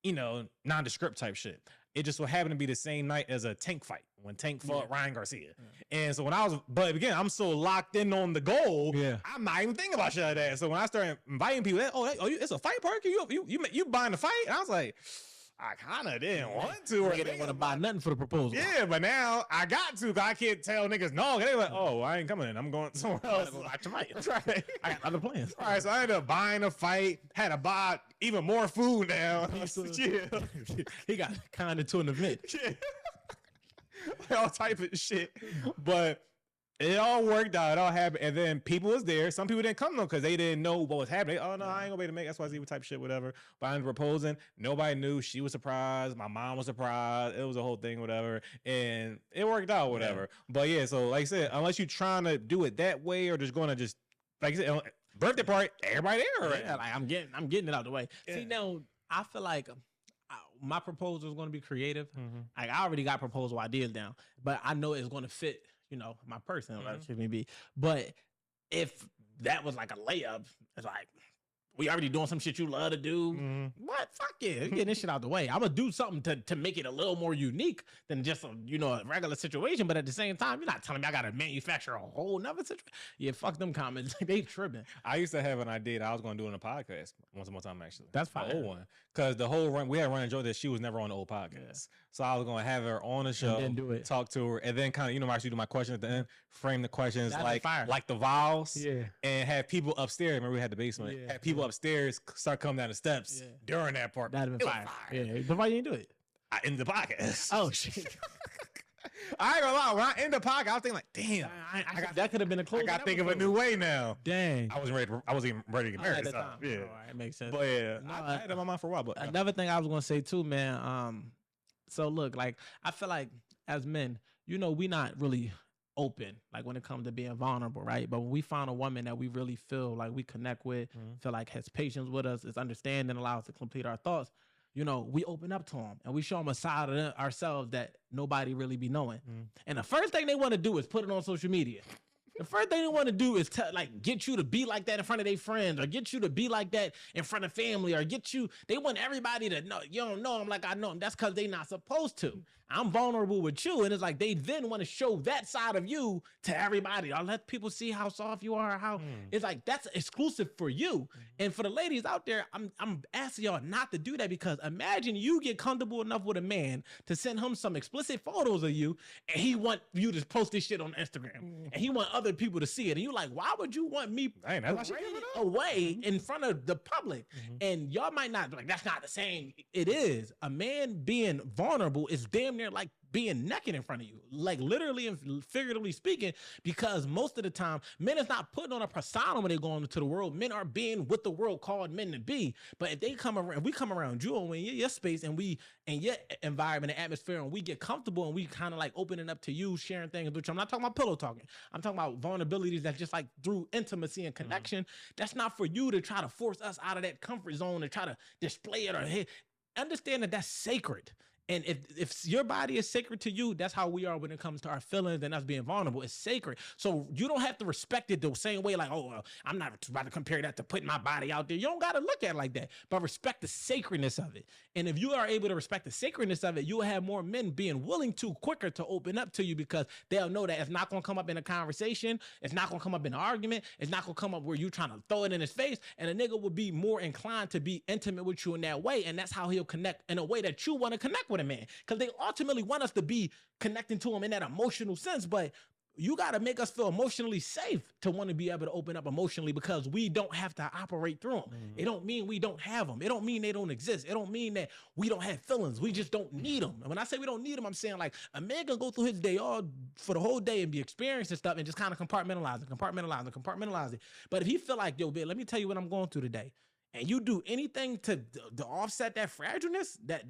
You know, nondescript type shit. It just so happened to be the same night as a Tank fight when Tank fought Ryan Garcia. And so when but again, I'm so locked in on the goal. Yeah. I'm not even thinking about shit like that. So when I started inviting people, it's a fight party. You buying the fight? And I was like, I kind of didn't want to. Or they didn't want to buy nothing for the proposal. Yeah, but now I got to. I can't tell niggas no. They like, oh, I ain't coming in. I'm going somewhere else. Go watch the fight. Right. I got other plans. All right, so I ended up buying a fight. Had to buy even more food now. He got kind of to an event. All type of shit. But it all worked out. It all happened. And then people was there. Some people didn't come though because they didn't know what was happening. Oh, no, I ain't gonna be able to make XYZ type shit, whatever. But I ended up proposing. Nobody knew. She was surprised. My mom was surprised. It was a whole thing, whatever. And it worked out, whatever. Yeah. But yeah, so like I said, unless you're trying to do it that way or just going to just, like I said, birthday party, everybody there. Right? Yeah, like I'm getting it out the way. Yeah. See, now, I feel like my proposal is going to be creative. Like I already got proposal ideas down, but I know it's going to fit, you know, my person, maybe. But if that was like a layup, it's like, we already doing some shit you love to do. What? Fuck yeah. We're getting this shit out the way. I'm going to do something to make it a little more unique than just a regular situation. But at the same time, you're not telling me I got to manufacture a whole nother situation. Yeah, fuck them comments. They tripping. I used to have an idea that I was going to do in a podcast once more time, actually. That's fine. The old one. Because the whole run, we had run and Joe that she was never on the old podcast. Yeah. So I was going to have her on the show, and then do it. Talk to her, and then kind of, I actually do my question at the end, frame the questions like the vowels, and have people upstairs. Remember we had the basement. Have people upstairs start coming down the steps during that part. That'd have been fire. Yeah, but why you didn't do it? I ended the podcast. Oh shit. I ain't gonna lie. When I end the podcast, I was thinking like, damn, that could have been a close. I got to think of a new way now. Dang, I wasn't even ready to get married. Yeah, all right, it makes sense. But yeah, I had it in my mind for a while. But another thing I was gonna say too, man. So look, like I feel like as men, we not really open, like when it comes to being vulnerable, right? But when we find a woman that we really feel like we connect with, feel like has patience with us, is understanding, allows us to complete our thoughts, we open up to them and we show them a side of ourselves that nobody really be knowing. And the first thing they want to do is put it on social media. The first thing they want to do is get you to be like that in front of their friends, or get you to be like that in front of family, or they want everybody to know, you don't know them like I know them. That's because they not supposed to. I'm vulnerable with you. And it's like they then want to show that side of you to everybody. I'll let people see how soft you are, how it's like that's exclusive for you. And for the ladies out there, I'm asking y'all not to do that, because imagine you get comfortable enough with a man to send him some explicit photos of you, and he want you to post this shit on Instagram, and he want other people to see it. And you're like, why would you want me away in front of the public? And y'all might not be like, that's not the same. It is. A man being vulnerable is damn near like being naked in front of you, like literally and figuratively speaking, because most of the time men is not putting on a persona when they go into the world. Men are being what the world called men to be. But if they come around, we come around you and your space and your environment and atmosphere, and we get comfortable and we kind of like opening up to you, sharing things, which I'm not talking about pillow talking. I'm talking about vulnerabilities that's just like through intimacy and connection. That's not for you to try to force us out of that comfort zone and try to display it or hey, understand that that's sacred. And if your body is sacred to you, that's how we are when it comes to our feelings and us being vulnerable. It's sacred. So you don't have to respect it the same way, like, oh, well, I'm not about to compare that to putting my body out there. You don't got to look at it like that, but respect the sacredness of it. And if you are able to respect the sacredness of it, you'll have more men being willing to quicker to open up to you, because they'll know that it's not going to come up in a conversation. It's not going to come up in an argument. It's not going to come up where you trying to throw it in his face. And a nigga will be more inclined to be intimate with you in that way. And that's how he'll connect in a way that you want to connect with with a man because they ultimately want us to be connecting to them in that emotional sense. But you got to make us feel emotionally safe to want to be able to open up emotionally because we don't have to operate through them. Mm-hmm. It don't mean we don't have them. It don't mean they don't exist. It don't mean that we don't have feelings. We just don't need them. And when I say we don't need them, I'm saying like a man can go through his day all for the whole day and be experiencing stuff and just kind of compartmentalize it. But if he feel like, yo, man, let me tell you what I'm going through today. And you do anything to offset that fragileness, that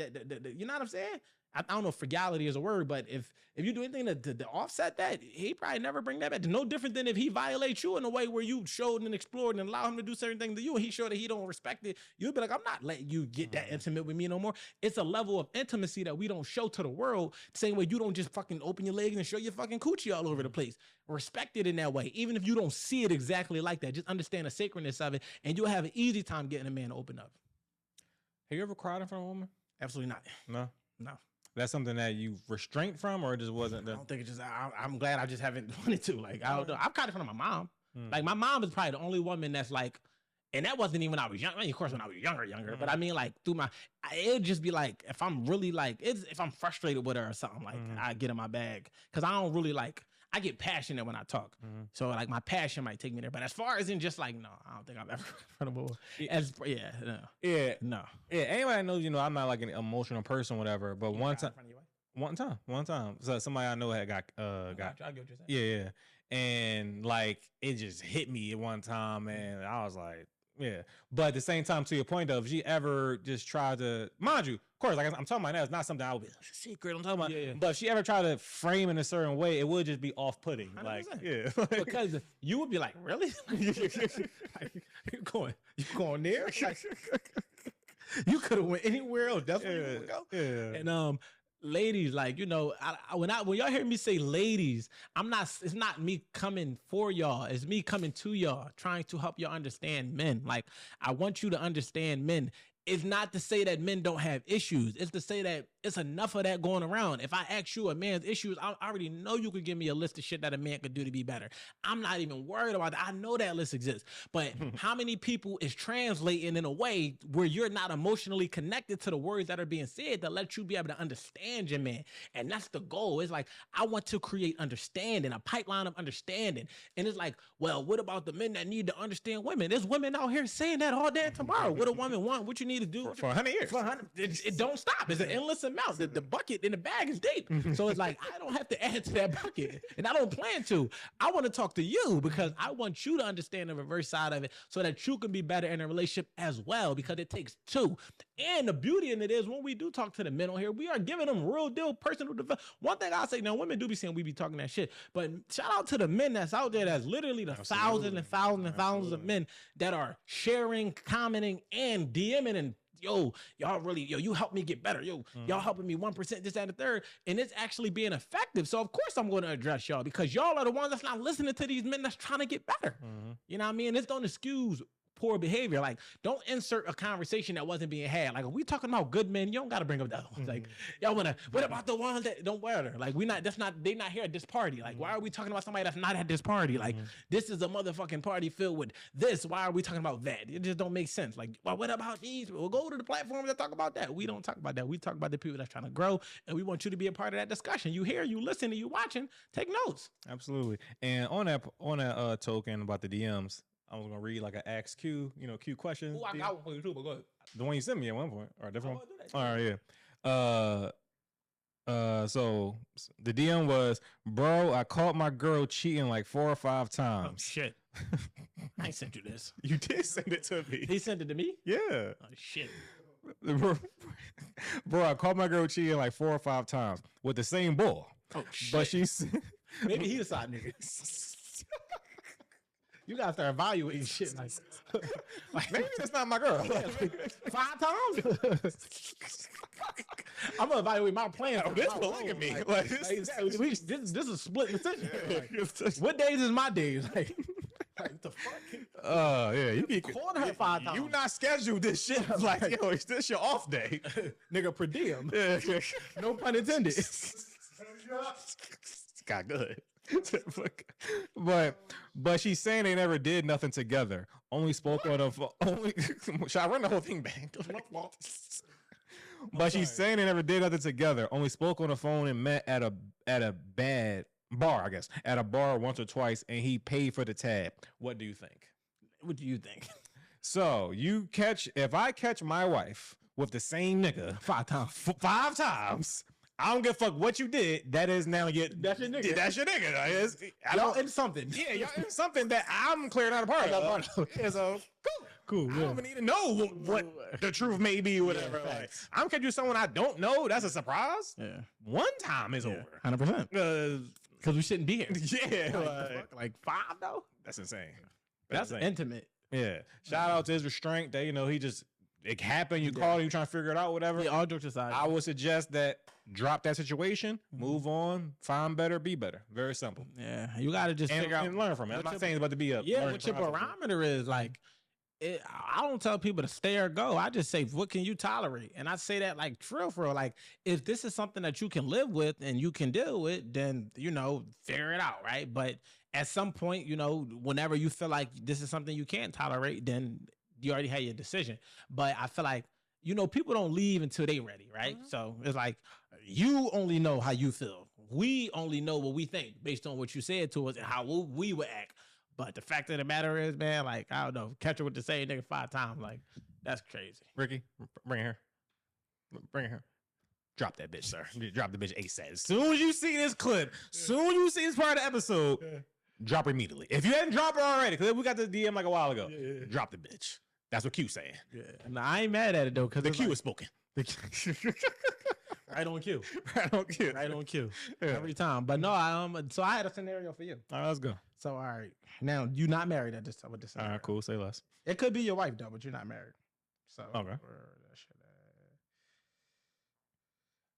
you know what I'm saying? I don't know if frugality is a word, but if you do anything to offset that, he probably never bring that back. It's no different than if he violates you in a way where you showed and explored and allow him to do certain things to you, and he showed that he don't respect it. You'll be like, I'm not letting you get that intimate with me no more. It's a level of intimacy that we don't show to the world. The same way you don't just fucking open your legs and show your fucking coochie all over the place. Respect it in that way, even if you don't see it exactly like that. Just understand the sacredness of it, and you'll have an easy time getting a man to open up. Have you ever cried in front of a woman? Absolutely not. No. That's something that you restrained from, or it just wasn't? I don't think it's just. I'm glad I just haven't wanted to. Like I don't know. I've cried in front of my mom. Like my mom is probably the only woman that's like, and that wasn't even when I was young. I mean, of course, when I was younger. But I mean, like through it'd just be like if I'm really like, if I'm frustrated with her or something, like I get in my bag because I don't really like. I get passionate when I talk. So like my passion might take me there. But as far as in just like, no, I don't think I've ever in front of a woman. No. Yeah, anybody knows, I'm not like an emotional person, whatever. But one time. So somebody I know had got I get what you're saying. Yeah. And like it just hit me at one time, and I was like, yeah. But at the same time, to your point though, if she ever just tried to, mind you, of course, like I'm talking about now, it's not something I would be secret. I'm talking about, but if she ever tried to frame in a certain way, it would just be off-putting. 100%. Like, yeah, because you would be like, really? Like, you going there? Like, you could have went anywhere else. That's where you would go. Yeah. And ladies, like, when y'all hear me say ladies, it's not me coming for y'all. It's me coming to y'all, trying to help y'all understand men. Like, I want you to understand men. It's not to say that men don't have issues. It's to say that it's enough of that going around. If I ask you a man's issues, I already know you could give me a list of shit that a man could do to be better. I'm not even worried about that. I know that list exists. But how many people is translating in a way where you're not emotionally connected to the words that are being said that let you be able to understand your man? And that's the goal. It's like, I want to create understanding, a pipeline of understanding. And it's like, well, what about the men that need to understand women? There's women out here saying that all day and tomorrow. What a woman want, what you need to do for 100 years. It don't stop. It's an endless amount. The bucket in the bag is deep. So it's like, I don't have to add to that bucket, and I don't plan to. I want to talk to you because I want you to understand the reverse side of it so that you can be better in a relationship as well, because it takes two. And the beauty in it is when we do talk to the men on here, we are giving them real deal personal development. One thing I'll say, now women do be saying we be talking that shit, but shout out to the men that's out there that's literally the thousands and thousands and thousands of men that are sharing, commenting, and DMing and y'all really, you help me get better. Y'all helping me 1%, this, that, and the third. And it's actually being effective. So of course I'm going to address y'all because y'all are the ones that's not listening to these men that's trying to get better. You know what I mean? This don't excuse poor behavior. Like, don't insert a conversation that wasn't being had. Like, if we talking about good men, you don't got to bring up the other ones. Like, y'all want to, what about the ones that don't wear her? Like, they not here at this party. Like, why are we talking about somebody that's not at this party? Like, this is a motherfucking party filled with this. Why are we talking about that? It just don't make sense. Like, well, what about these? We'll go to the platforms that talk about that. We don't talk about that. We talk about the people that's trying to grow, and we want you to be a part of that discussion. You hear, you listen, and you watching, take notes. Absolutely. And on that token about the DMs, I was gonna read like an Ask Q, Q question. Oh, I got one for you too, but go ahead. The one you sent me at one point, or a different one. All right, yeah. So the DM was, bro, I caught my girl cheating like 4 or 5 times. Oh shit! I sent you this. You did send it to me. He sent it to me. Yeah. Oh shit. Bro, I caught my girl cheating like 4 or 5 times with the same ball. Oh shit. But she's maybe he the side nigga. You gotta start evaluating shit like maybe that's not my girl. 5 times. I'm gonna evaluate my plan. Oh, this polygamy. Like this is a split decision. Like, what days is my days? Like the fuck? Yeah, you keep calling her 5 times. You not scheduled this shit. Like, is this your off day? Nigga, per diem. No pun intended. Got good. but she's saying they never did nothing together. Only spoke on the phone. Should I run the whole thing back? But she's saying they never did nothing together. Only spoke on the phone and met at a bad bar, I guess. At a bar once or twice, and he paid for the tab. What do you think? What do you think? So if I catch my wife with the same nigga 5 times, I don't give a fuck what you did. That is now that's your nigga. That's your nigga. Y'all in something. Yeah, y'all in something that I'm clearly not a part of. Yeah, so cool. I don't even need to know what the truth may be, whatever. Yeah, like, I'm catching someone I don't know. That's a surprise. Yeah. One time is over. 100%. Because we shouldn't be here. Yeah. Like 5 though? That's insane. That's intimate. Yeah. Shout out to his restraint that, it happened. You called him, you trying to figure it out, whatever. Yeah, all jokes aside. I would suggest that drop that situation, move on, find better, be better. Very simple. Yeah. You got to just figure out and learn from it. I'm not saying it's about to be what your barometer is. Like, I don't tell people to stay or go. I just say, what can you tolerate? And I say that like for real. Like, if this is something that you can live with and you can deal with, then, figure it out, right? But at some point, whenever you feel like this is something you can't tolerate, then you already had your decision. But I feel like, people don't leave until they ready, right? Mm-hmm. So it's like, you only know how you feel. We only know what we think based on what you said to us and how we would act. But the fact of the matter is, man, like, I don't know, catch her with the same nigga 5 times. Like, that's crazy. Ricky, bring her. Bring her. Drop that bitch, sir. Drop the bitch ASAP. As soon as you see this clip, soon as you see this part of the episode, drop her immediately. If you hadn't dropped her already, because we got the DM like a while ago, drop the bitch. That's what Q's saying. Yeah. No, I ain't mad at it, though, because the Q is spoken. Right on cue. Right on cue. Yeah. Every time. But no, so I had a scenario for you. All right, let's go. So, all right. Now, you're not married at this time with this scenario. All right, cool. Say less. It could be your wife, though, but you're not married. So, okay.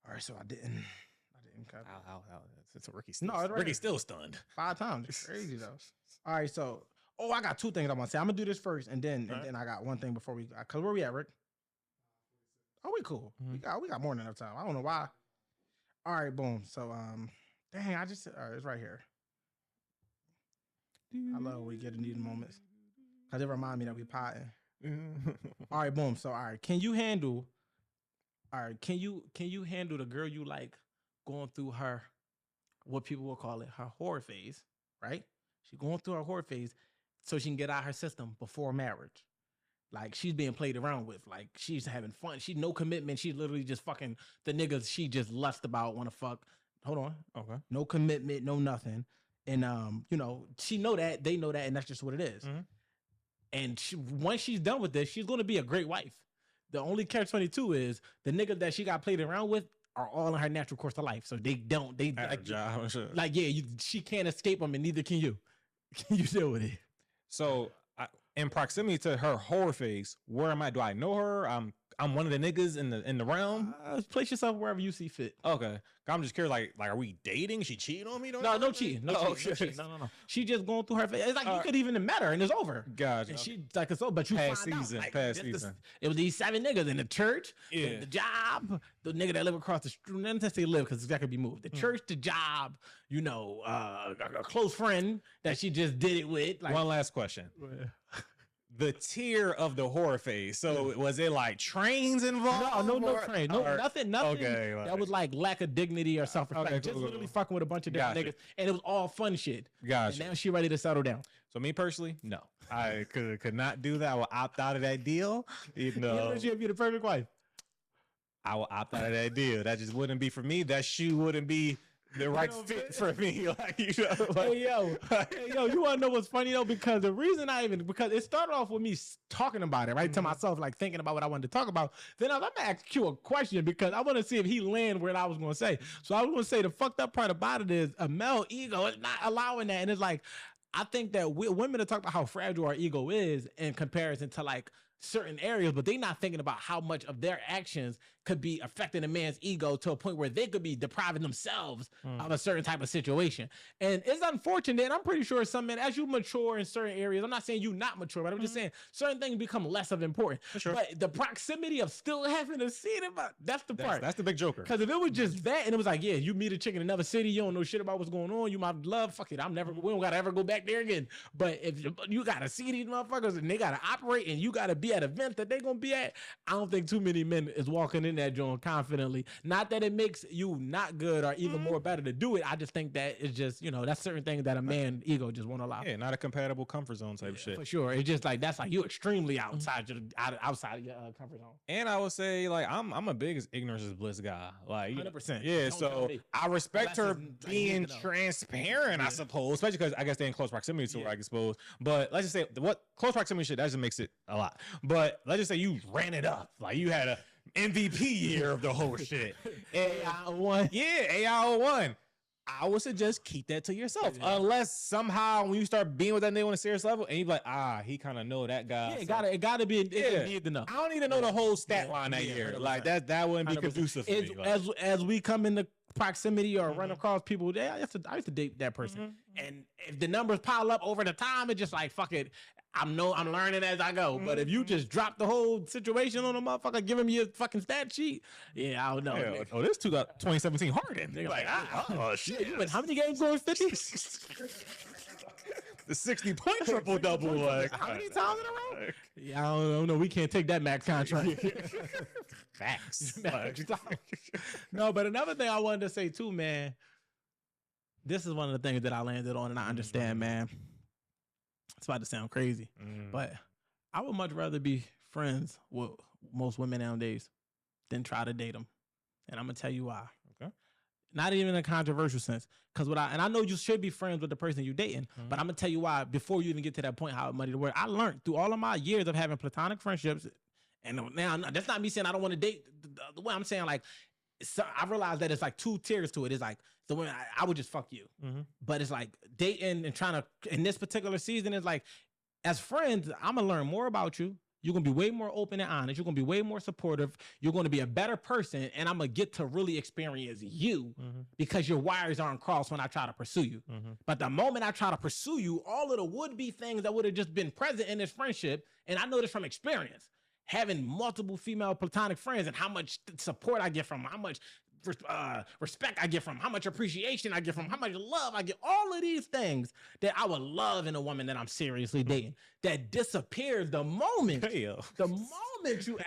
All right, so I didn't cut. It's a Ricky still. No, Ricky's still stunned. 5 times. It's crazy, though. All right, so, I got 2 things I want to say. I'm going to do this first, and then I got one thing before because where we at, Rick? Oh, we cool. Mm-hmm. We got more than enough time. I don't know why. All right, boom. So, dang, all right, it's right here. I love when we get in these moments because it reminds me that we potting. All right, boom. So, all right, can you handle the girl you like going through her, what people will call it, her whore phase, right? She's going through her whore phase so she can get out her system before marriage. Like, she's being played around with. Like, she's having fun. She no commitment. She's literally just fucking the niggas she just lust about, want to fuck. Hold on. Okay. No commitment, no nothing. And, she know that. They know that. And that's just what it is. Mm-hmm. And once she's done with this, she's going to be a great wife. The only catch-22 is the niggas that she got played around with are all in her natural course of life. So they she can't escape them, and neither can you. Can you deal with it? So, in proximity to her whore phase, where am I? Do I know her? I'm one of the niggas in the realm. Place yourself wherever you see fit. Okay, I'm just curious. Like, are we dating? She cheating on me? No cheating. No cheating. No. She just going through her phase. It's like you could even have met her and it's over. Gotcha. And she like it's over, but you past find season. Out, like, past season. It was these 7 niggas in the church, the job, the nigga that live across the street. Not to say live because that could be moved. The church, the job. A close friend that she just did it with. Like, one last question. The tier of the horror phase. So was it like trains involved? No train. No, nothing. Okay, that was like lack of dignity or self-respect. Okay, just literally fucking with a bunch of different niggas. And it was all fun shit. Gotcha. And now she ready to settle down. So me personally, no. I could not do that. I will opt out of that deal. Even though she'd be the perfect wife. I will opt out of that deal. That just wouldn't be for me. That shoe wouldn't be the right fit for me. Hey yo, you want to know what's funny though? Because the reason because it started off with me talking about it, right? To myself, like thinking about what I wanted to talk about. Then I'm going to ask you a question because I want to see if he land where I was going to say. So I was going to say the fucked up part about it is a male ego is not allowing that. And it's like, I think that women are talking about how fragile our ego is in comparison to like certain areas, but they're not thinking about how much of their actions could be affecting a man's ego to a point where they could be depriving themselves of a certain type of situation. And it's unfortunate, and I'm pretty sure some men, as you mature in certain areas, I'm not saying you not mature, but I'm just saying certain things become less of important. Sure. But the proximity of still having a seat, that's the part. That's the big joker. Because if it was just that, and it was like, yeah, you meet a chick in another city, you don't know shit about what's going on, you might love, fuck it, we don't gotta ever go back there again. But if you gotta see these motherfuckers and they gotta operate and you gotta be at events that they gonna be at, I don't think too many men is walking in that joint confidently. Not that it makes you not good or even more better to do it. I just think that it's just, that's certain things that a man ego just won't allow. Yeah, not a compatible comfort zone type shit. For sure. It's just like, that's like you extremely outside your comfort zone. And I would say, like, I'm a big ignorance is bliss guy. Like, 100%. Yeah, so I respect her being transparent, I suppose, especially because I guess they're in close proximity to where I expose. But let's just say what close proximity shit, that just makes it a lot. But let's just say you ran it up. Like, you had a MVP year of the whole shit. AI01. Yeah, AI01. I would suggest keep that to yourself, unless somehow when you start being with that nigga on a serious level, and you're like, he kind of know that guy. Yeah, it gotta be. Need to know. I don't need to know the whole stat line that year. 100%. Like that wouldn't be conducive for me. Like, as we come into proximity or run across people, I used to date that person, and if the numbers pile up over the time, it's just like fuck it. I'm learning as I go. But if you just drop the whole situation on a motherfucker, give him your fucking stat sheet, I don't know. Yeah. This 2017 Harden. They're like, shit. You went how many games going 50? The 60-point triple double. Like, how many times in a row? Yeah, I don't know. We can't take that max contract. Facts. No, but another thing I wanted to say too, man. This is one of the things that I landed on, and I understand, man. It's about to sound crazy, but I would much rather be friends with most women nowadays than try to date them. And I'm going to tell you why. Okay. Not even in a controversial sense. Because I know you should be friends with the person you're dating, but I'm going to tell you why before you even get to that point how money to work. I learned through all of my years of having platonic friendships, and now that's not me saying I don't want to date the way I'm saying, like, so I realized that it's like two tiers to it. It's like the women I would just fuck you, but it's like dating and trying to in this particular season is like as friends I'm gonna learn more about you. You're gonna be way more open and honest. You're gonna be way more supportive. You're gonna be a better person, and I'm gonna get to really experience you because your wires aren't crossed when I try to pursue you. But the moment I try to pursue you, all of the would-be things that would have just been present in this friendship, and I know this from experience. Having multiple female platonic friends and how much support I get from them, how much respect I get from them, how much appreciation I get from them, how much love I get, all of these things that I would love in a woman that I'm seriously dating, that disappears the moment you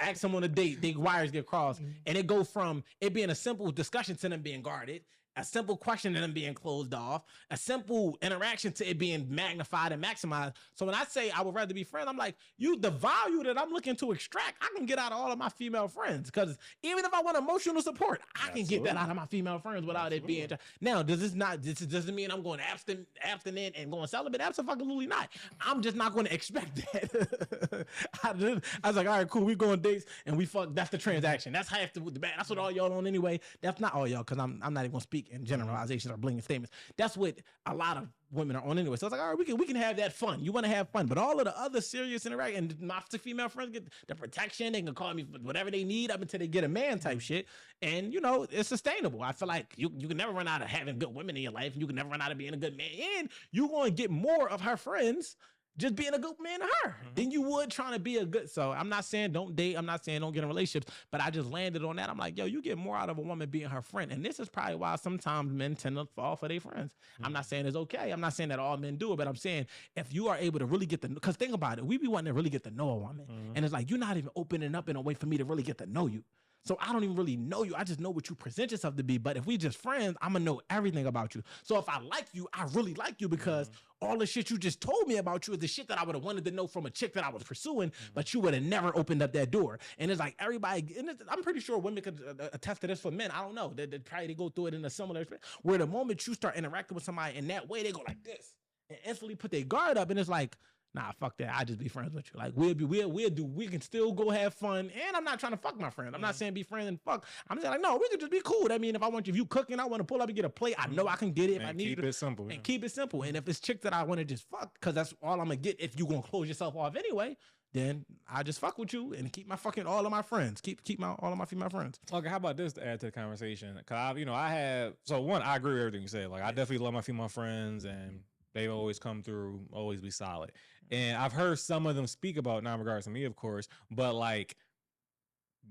ask someone to date, the wires get crossed, and it go from it being a simple discussion to them being guarded, a simple question to them being closed off, a simple interaction to it being magnified and maximized. So when I say I would rather be friends, I'm like, the value that I'm looking to extract, I can get out of all of my female friends. Because even if I want emotional support, I can get that out of my female friends without it being. Now, doesn't mean I'm going abstinent and going celibate? Absolutely not. I'm just not going to expect that. I was like, all right, cool. We go on dates and we fuck. That's the transaction. That's half the bad. That's what all y'all on anyway. That's not all y'all, because I'm not even going to speak in generalizations or blinking statements. That's what a lot of women are on anyway. So it's like, all right, we can have that fun. You want to have fun, but all of the other serious interaction, and my female friends get the protection. They can call me whatever they need up until they get a man type shit. And it's sustainable. I feel like you can never run out of having good women in your life, and you can never run out of being a good man. And you're going to get more of her friends just being a good man to her than you would trying to be a good. So I'm not saying don't date. I'm not saying don't get in relationships, but I just landed on that. I'm like, yo, you get more out of a woman being her friend. And this is probably why sometimes men tend to fall for their friends. I'm not saying it's okay. I'm not saying that all men do it, but I'm saying if you are able to really get because think about it, we be wanting to really get to know a woman. And it's like, you're not even opening up in a way for me to really get to know you. So I don't even really know you. I just know what you present yourself to be. But if we just friends, I'm going to know everything about you. So if I like you, I really like you because all the shit you just told me about you is the shit that I would have wanted to know from a chick that I was pursuing, but you would have never opened up that door. And it's like everybody, I'm pretty sure women could attest to this for men. I don't know. They probably go through it in a similar experience where the moment you start interacting with somebody in that way, they go like this and instantly put their guard up. And it's like, nah, fuck that. I just be friends with you. Like we can still go have fun. And I'm not trying to fuck my friend. I'm not saying be friends and fuck. I'm saying like, no, we could just be cool. I mean, if I want you, if you cooking, I want to pull up and get a plate. I know I can get it if I need keep it simple. And keep it simple. And if it's chick that I want to just fuck, because that's all I'm gonna get if you gonna close yourself off anyway, then I just fuck with you and keep my fucking all of my friends. Keep all of my female friends. Okay, how about this to add to the conversation? Cause I agree with everything you said. Like I definitely love my female friends and they always come through, always be solid. And I've heard some of them speak about, not in regards to me, of course, but like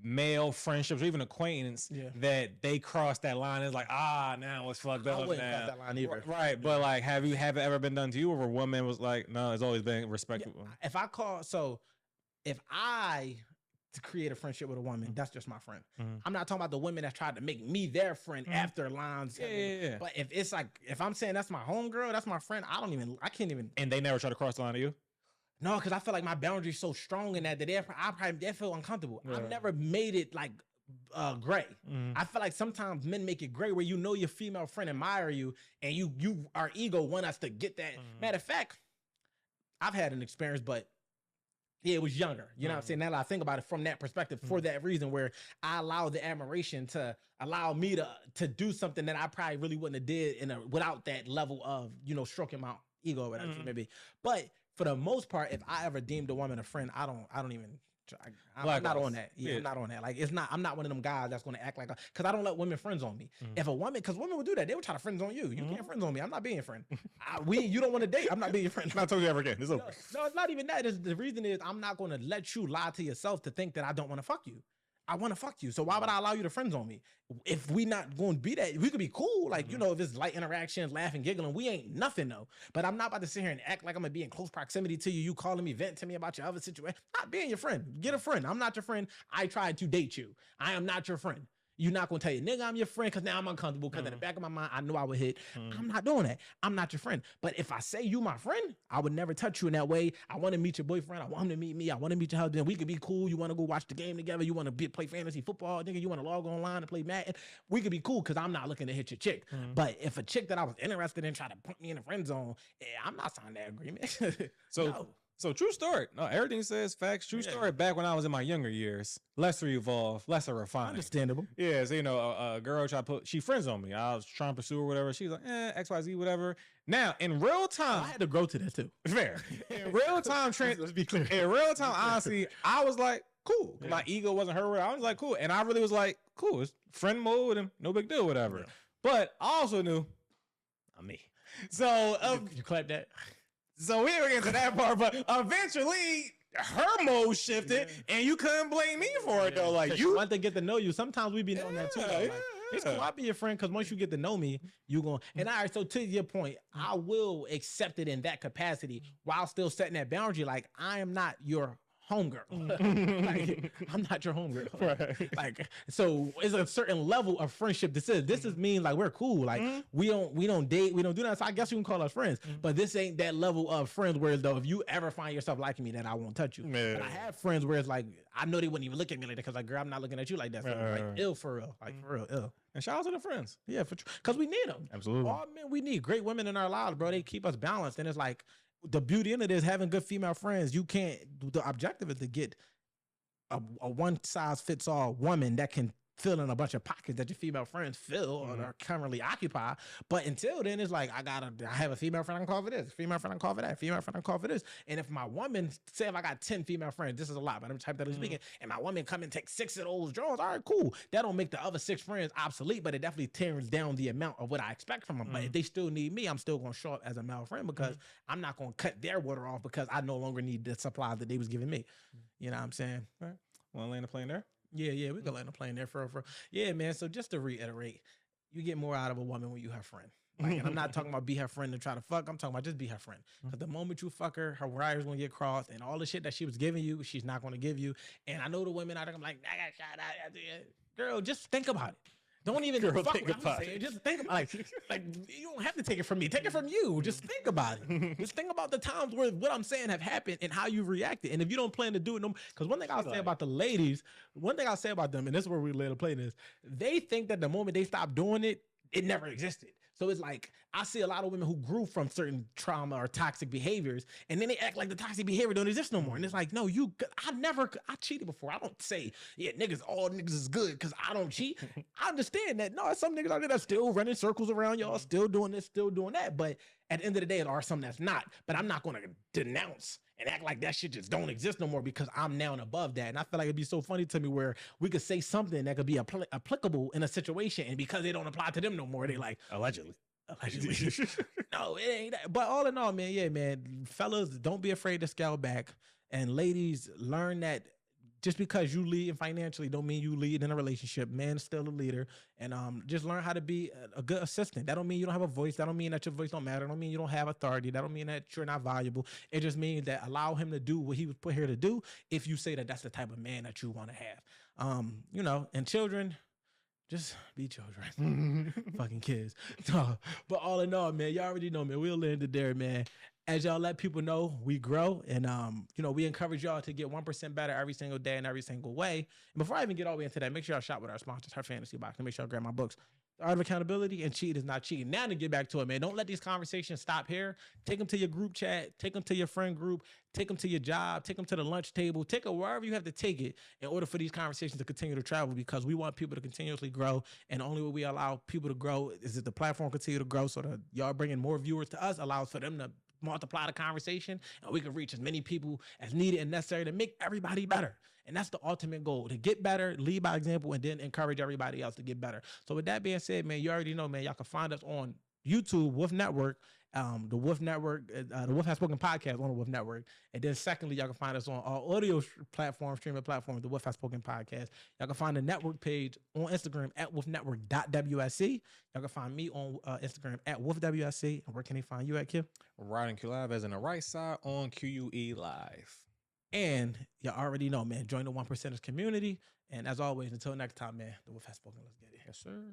male friendships or even acquaintance that they cross that line. It's like, now it's fucked up. I wouldn't cross that line either. Right. But like, have it ever been done to you where a woman was like, no, it's always been respectful? If I to create a friendship with a woman, that's just my friend. I'm not talking about the women that tried to make me their friend after lines. Yeah. But if it's like, if I'm saying that's my homegirl, that's my friend, I can't even. And they never try to cross the line to you? No, because I feel like my boundary is so strong in that they feel uncomfortable. Yeah. I've never made it like gray. I feel like sometimes men make it gray where you know your female friend admire you and you our ego want us to get that. Matter of fact, I've had an experience, but yeah, it was younger. You know what I'm saying? Now that I think about it from that perspective, for that reason, where I allow the admiration to allow me to do something that I probably really wouldn't have did without that level of, you know, stroking my ego or whatever maybe. But for the most part, if I ever deemed a woman a friend, I don't even. I'm not on that. Yeah, I'm not on that. Like, I'm not one of them guys that's going to act like, because I don't let women friends on me. If a woman, because women will do that, they will try to friends on you. You can't friends on me. I'm not being a friend. You don't want to date. I'm not being your friend. Not told you ever again. It's over. No, it's not even that. The reason is I'm not going to let you lie to yourself to think that I don't want to fuck you. I want to fuck you. So why would I allow you to friends on me? If we not going to be that, we could be cool. Like, you know, if it's light interaction, laughing, giggling, we ain't nothing though. But I'm not about to sit here and act like I'm going to be in close proximity to you. You calling me, vent to me about your other situation. Not being your friend. Get a friend. I'm not your friend. I tried to date you. I am not your friend. You're not going to tell you, nigga, I'm your friend, because now I'm uncomfortable, because in the back of my mind, I knew I would hit. I'm not doing that. I'm not your friend. But if I say you my friend, I would never touch you in that way. I want to meet your boyfriend. I want him to meet me. I want to meet your husband. We could be cool. You want to go watch the game together. You want to play fantasy football. Nigga, you want to log online and play Madden. We could be cool, because I'm not looking to hit your chick. But if a chick that I was interested in tried to put me in a friend zone, I'm not signing that agreement. No. So true story. No, everything says facts. True story. Back when I was in my younger years, lesser evolved, lesser refined. Understandable. Yeah, so, you know, a girl tried to she friends on me. I was trying to pursue her, whatever. She's like, XYZ, whatever. Now, in real time, I had to grow to that too. Fair. In real time, let's be clear. In real time, honestly, I was like, cool. Yeah. My ego wasn't hurt. I was like, cool. And I really was like, cool. It's friend mode and no big deal, whatever. Yeah. But I also knew, I'm me. So you clap that. So we didn't get to that part, but eventually her mode shifted, and you couldn't blame me for it though. Like, you want to get to know you. Sometimes we be knowing that too. Like, it's cool. I'll be your friend, because once you get to know me, you going. And all right. So to your point, I will accept it in that capacity while still setting that boundary. Like, I am not your homegirl. Like, I'm not your homegirl. Right. Like, so it's a certain level of friendship. This is mean like we're cool. Like, we don't date, we don't do that. So I guess you can call us friends. But this ain't that level of friends where, though, if you ever find yourself liking me, then I won't touch you. But I have friends where it's like, I know they wouldn't even look at me like that, because like, girl, I'm not looking at you like that. So like, ill for real. Like, for real, ill. And shout out to the friends. Yeah, for true. Because we need them. Absolutely. All men, we need great women in our lives, bro. They keep us balanced. And it's like, the beauty in it is having good female friends. You can't, the objective is to get a one size fits all woman that can fill in a bunch of pockets that your female friends fill or are currently occupy. But until then, it's like, I have a female friend I can call for this, female friend I can call for that, female friend I can call for this. And if my woman, say if I got 10 female friends, this is a lot, but I'm hypothetically speaking, and my woman come and take 6 of those drawers, all right, cool. That don't make the other 6 friends obsolete, but it definitely tears down the amount of what I expect from them. But if they still need me, I'm still going to show up as a male friend, because I'm not going to cut their water off because I no longer need the supply that they was giving me. You know what I'm saying? Right. Want to land the plane there? Yeah, we can land a plane there for. Yeah, man. So just to reiterate, you get more out of a woman when you her friend. Like, and I'm not talking about be her friend and try to fuck. I'm talking about just be her friend. Because the moment you fuck her wire's gonna get crossed, and all the shit that she was giving you, she's not gonna give you. And I know the women out there, I'm like, I got shot out. Girl, just think about it. Don't even think about it. Just think about it. Like, you don't have to take it from me. Take it from you. Just think about it. Just think about the times where what I'm saying have happened and how you reacted. And if you don't plan to do it, no, because one thing I'll say about the ladies, one thing I'll say about them, and this is where we lay the plane is, they think that the moment they stop doing it, it never existed. So it's like, I see a lot of women who grew from certain trauma or toxic behaviors, and then they act like the toxic behavior don't exist no more. And it's like, no, I cheated before. I don't say, yeah, all niggas is good because I don't cheat. I understand that. No, there's some niggas out there that's still running circles around y'all, still doing this, still doing that. But at the end of the day, there are some that's not. But I'm not going to denounce and act like that shit just don't exist no more because I'm now and above that. And I feel like it'd be so funny to me where we could say something that could be applicable in a situation, and because they don't apply to them no more, they like, allegedly. No, it ain't that. But all in all, man, yeah, man, fellas, don't be afraid to scale back. And ladies, learn that just because you lead financially don't mean you lead in a relationship. Man's still a leader. And just learn how to be a good assistant. That don't mean you don't have a voice. That don't mean that your voice don't matter. That don't mean you don't have authority. That don't mean that you're not valuable. It just means that allow him to do what he was put here to do if you say that that's the type of man that you want to have. You know, and children, just be children. Fucking kids. But all in all, man, y'all already know, man, we'll end it there, man. As y'all let people know, we grow. And, you know, we encourage y'all to get 1% better every single day in every single way. And before I even get all the way into that, make sure y'all shop with our sponsors, Her Fantasy Box, and make sure y'all grab my books. The Art of Accountability and Cheating is Not Cheating. Now to get back to it, man, don't let these conversations stop here. Take them to your group chat. Take them to your friend group. Take them to your job. Take them to the lunch table. Take it wherever you have to take it in order for these conversations to continue to travel, because we want people to continuously grow. And the only way we allow people to grow is if the platform continue to grow, so that y'all bringing more viewers to us allows for them to multiply the conversation, and we can reach as many people as needed and necessary to make everybody better. And that's the ultimate goal, to get better, lead by example, and then encourage everybody else to get better. So with that being said, man, you already know, man, y'all can find us on YouTube, Wolf Network, the Wolf Network, the Wolf Has Spoken podcast on the Wolf Network. And then secondly, y'all can find us on all audio platforms, streaming platforms, the Wolf Has Spoken podcast. Y'all can find the network page on Instagram at wolfnetwork.wsc. Y'all can find me on Instagram at wolfwsc. And where can they find you at, Kim? Riding Q Live as in the right side on QUE Live. And you already know, man, join the 1%ers community. And as always, until next time, man, the Wolf Has Spoken. Let's get it. Yes, sir.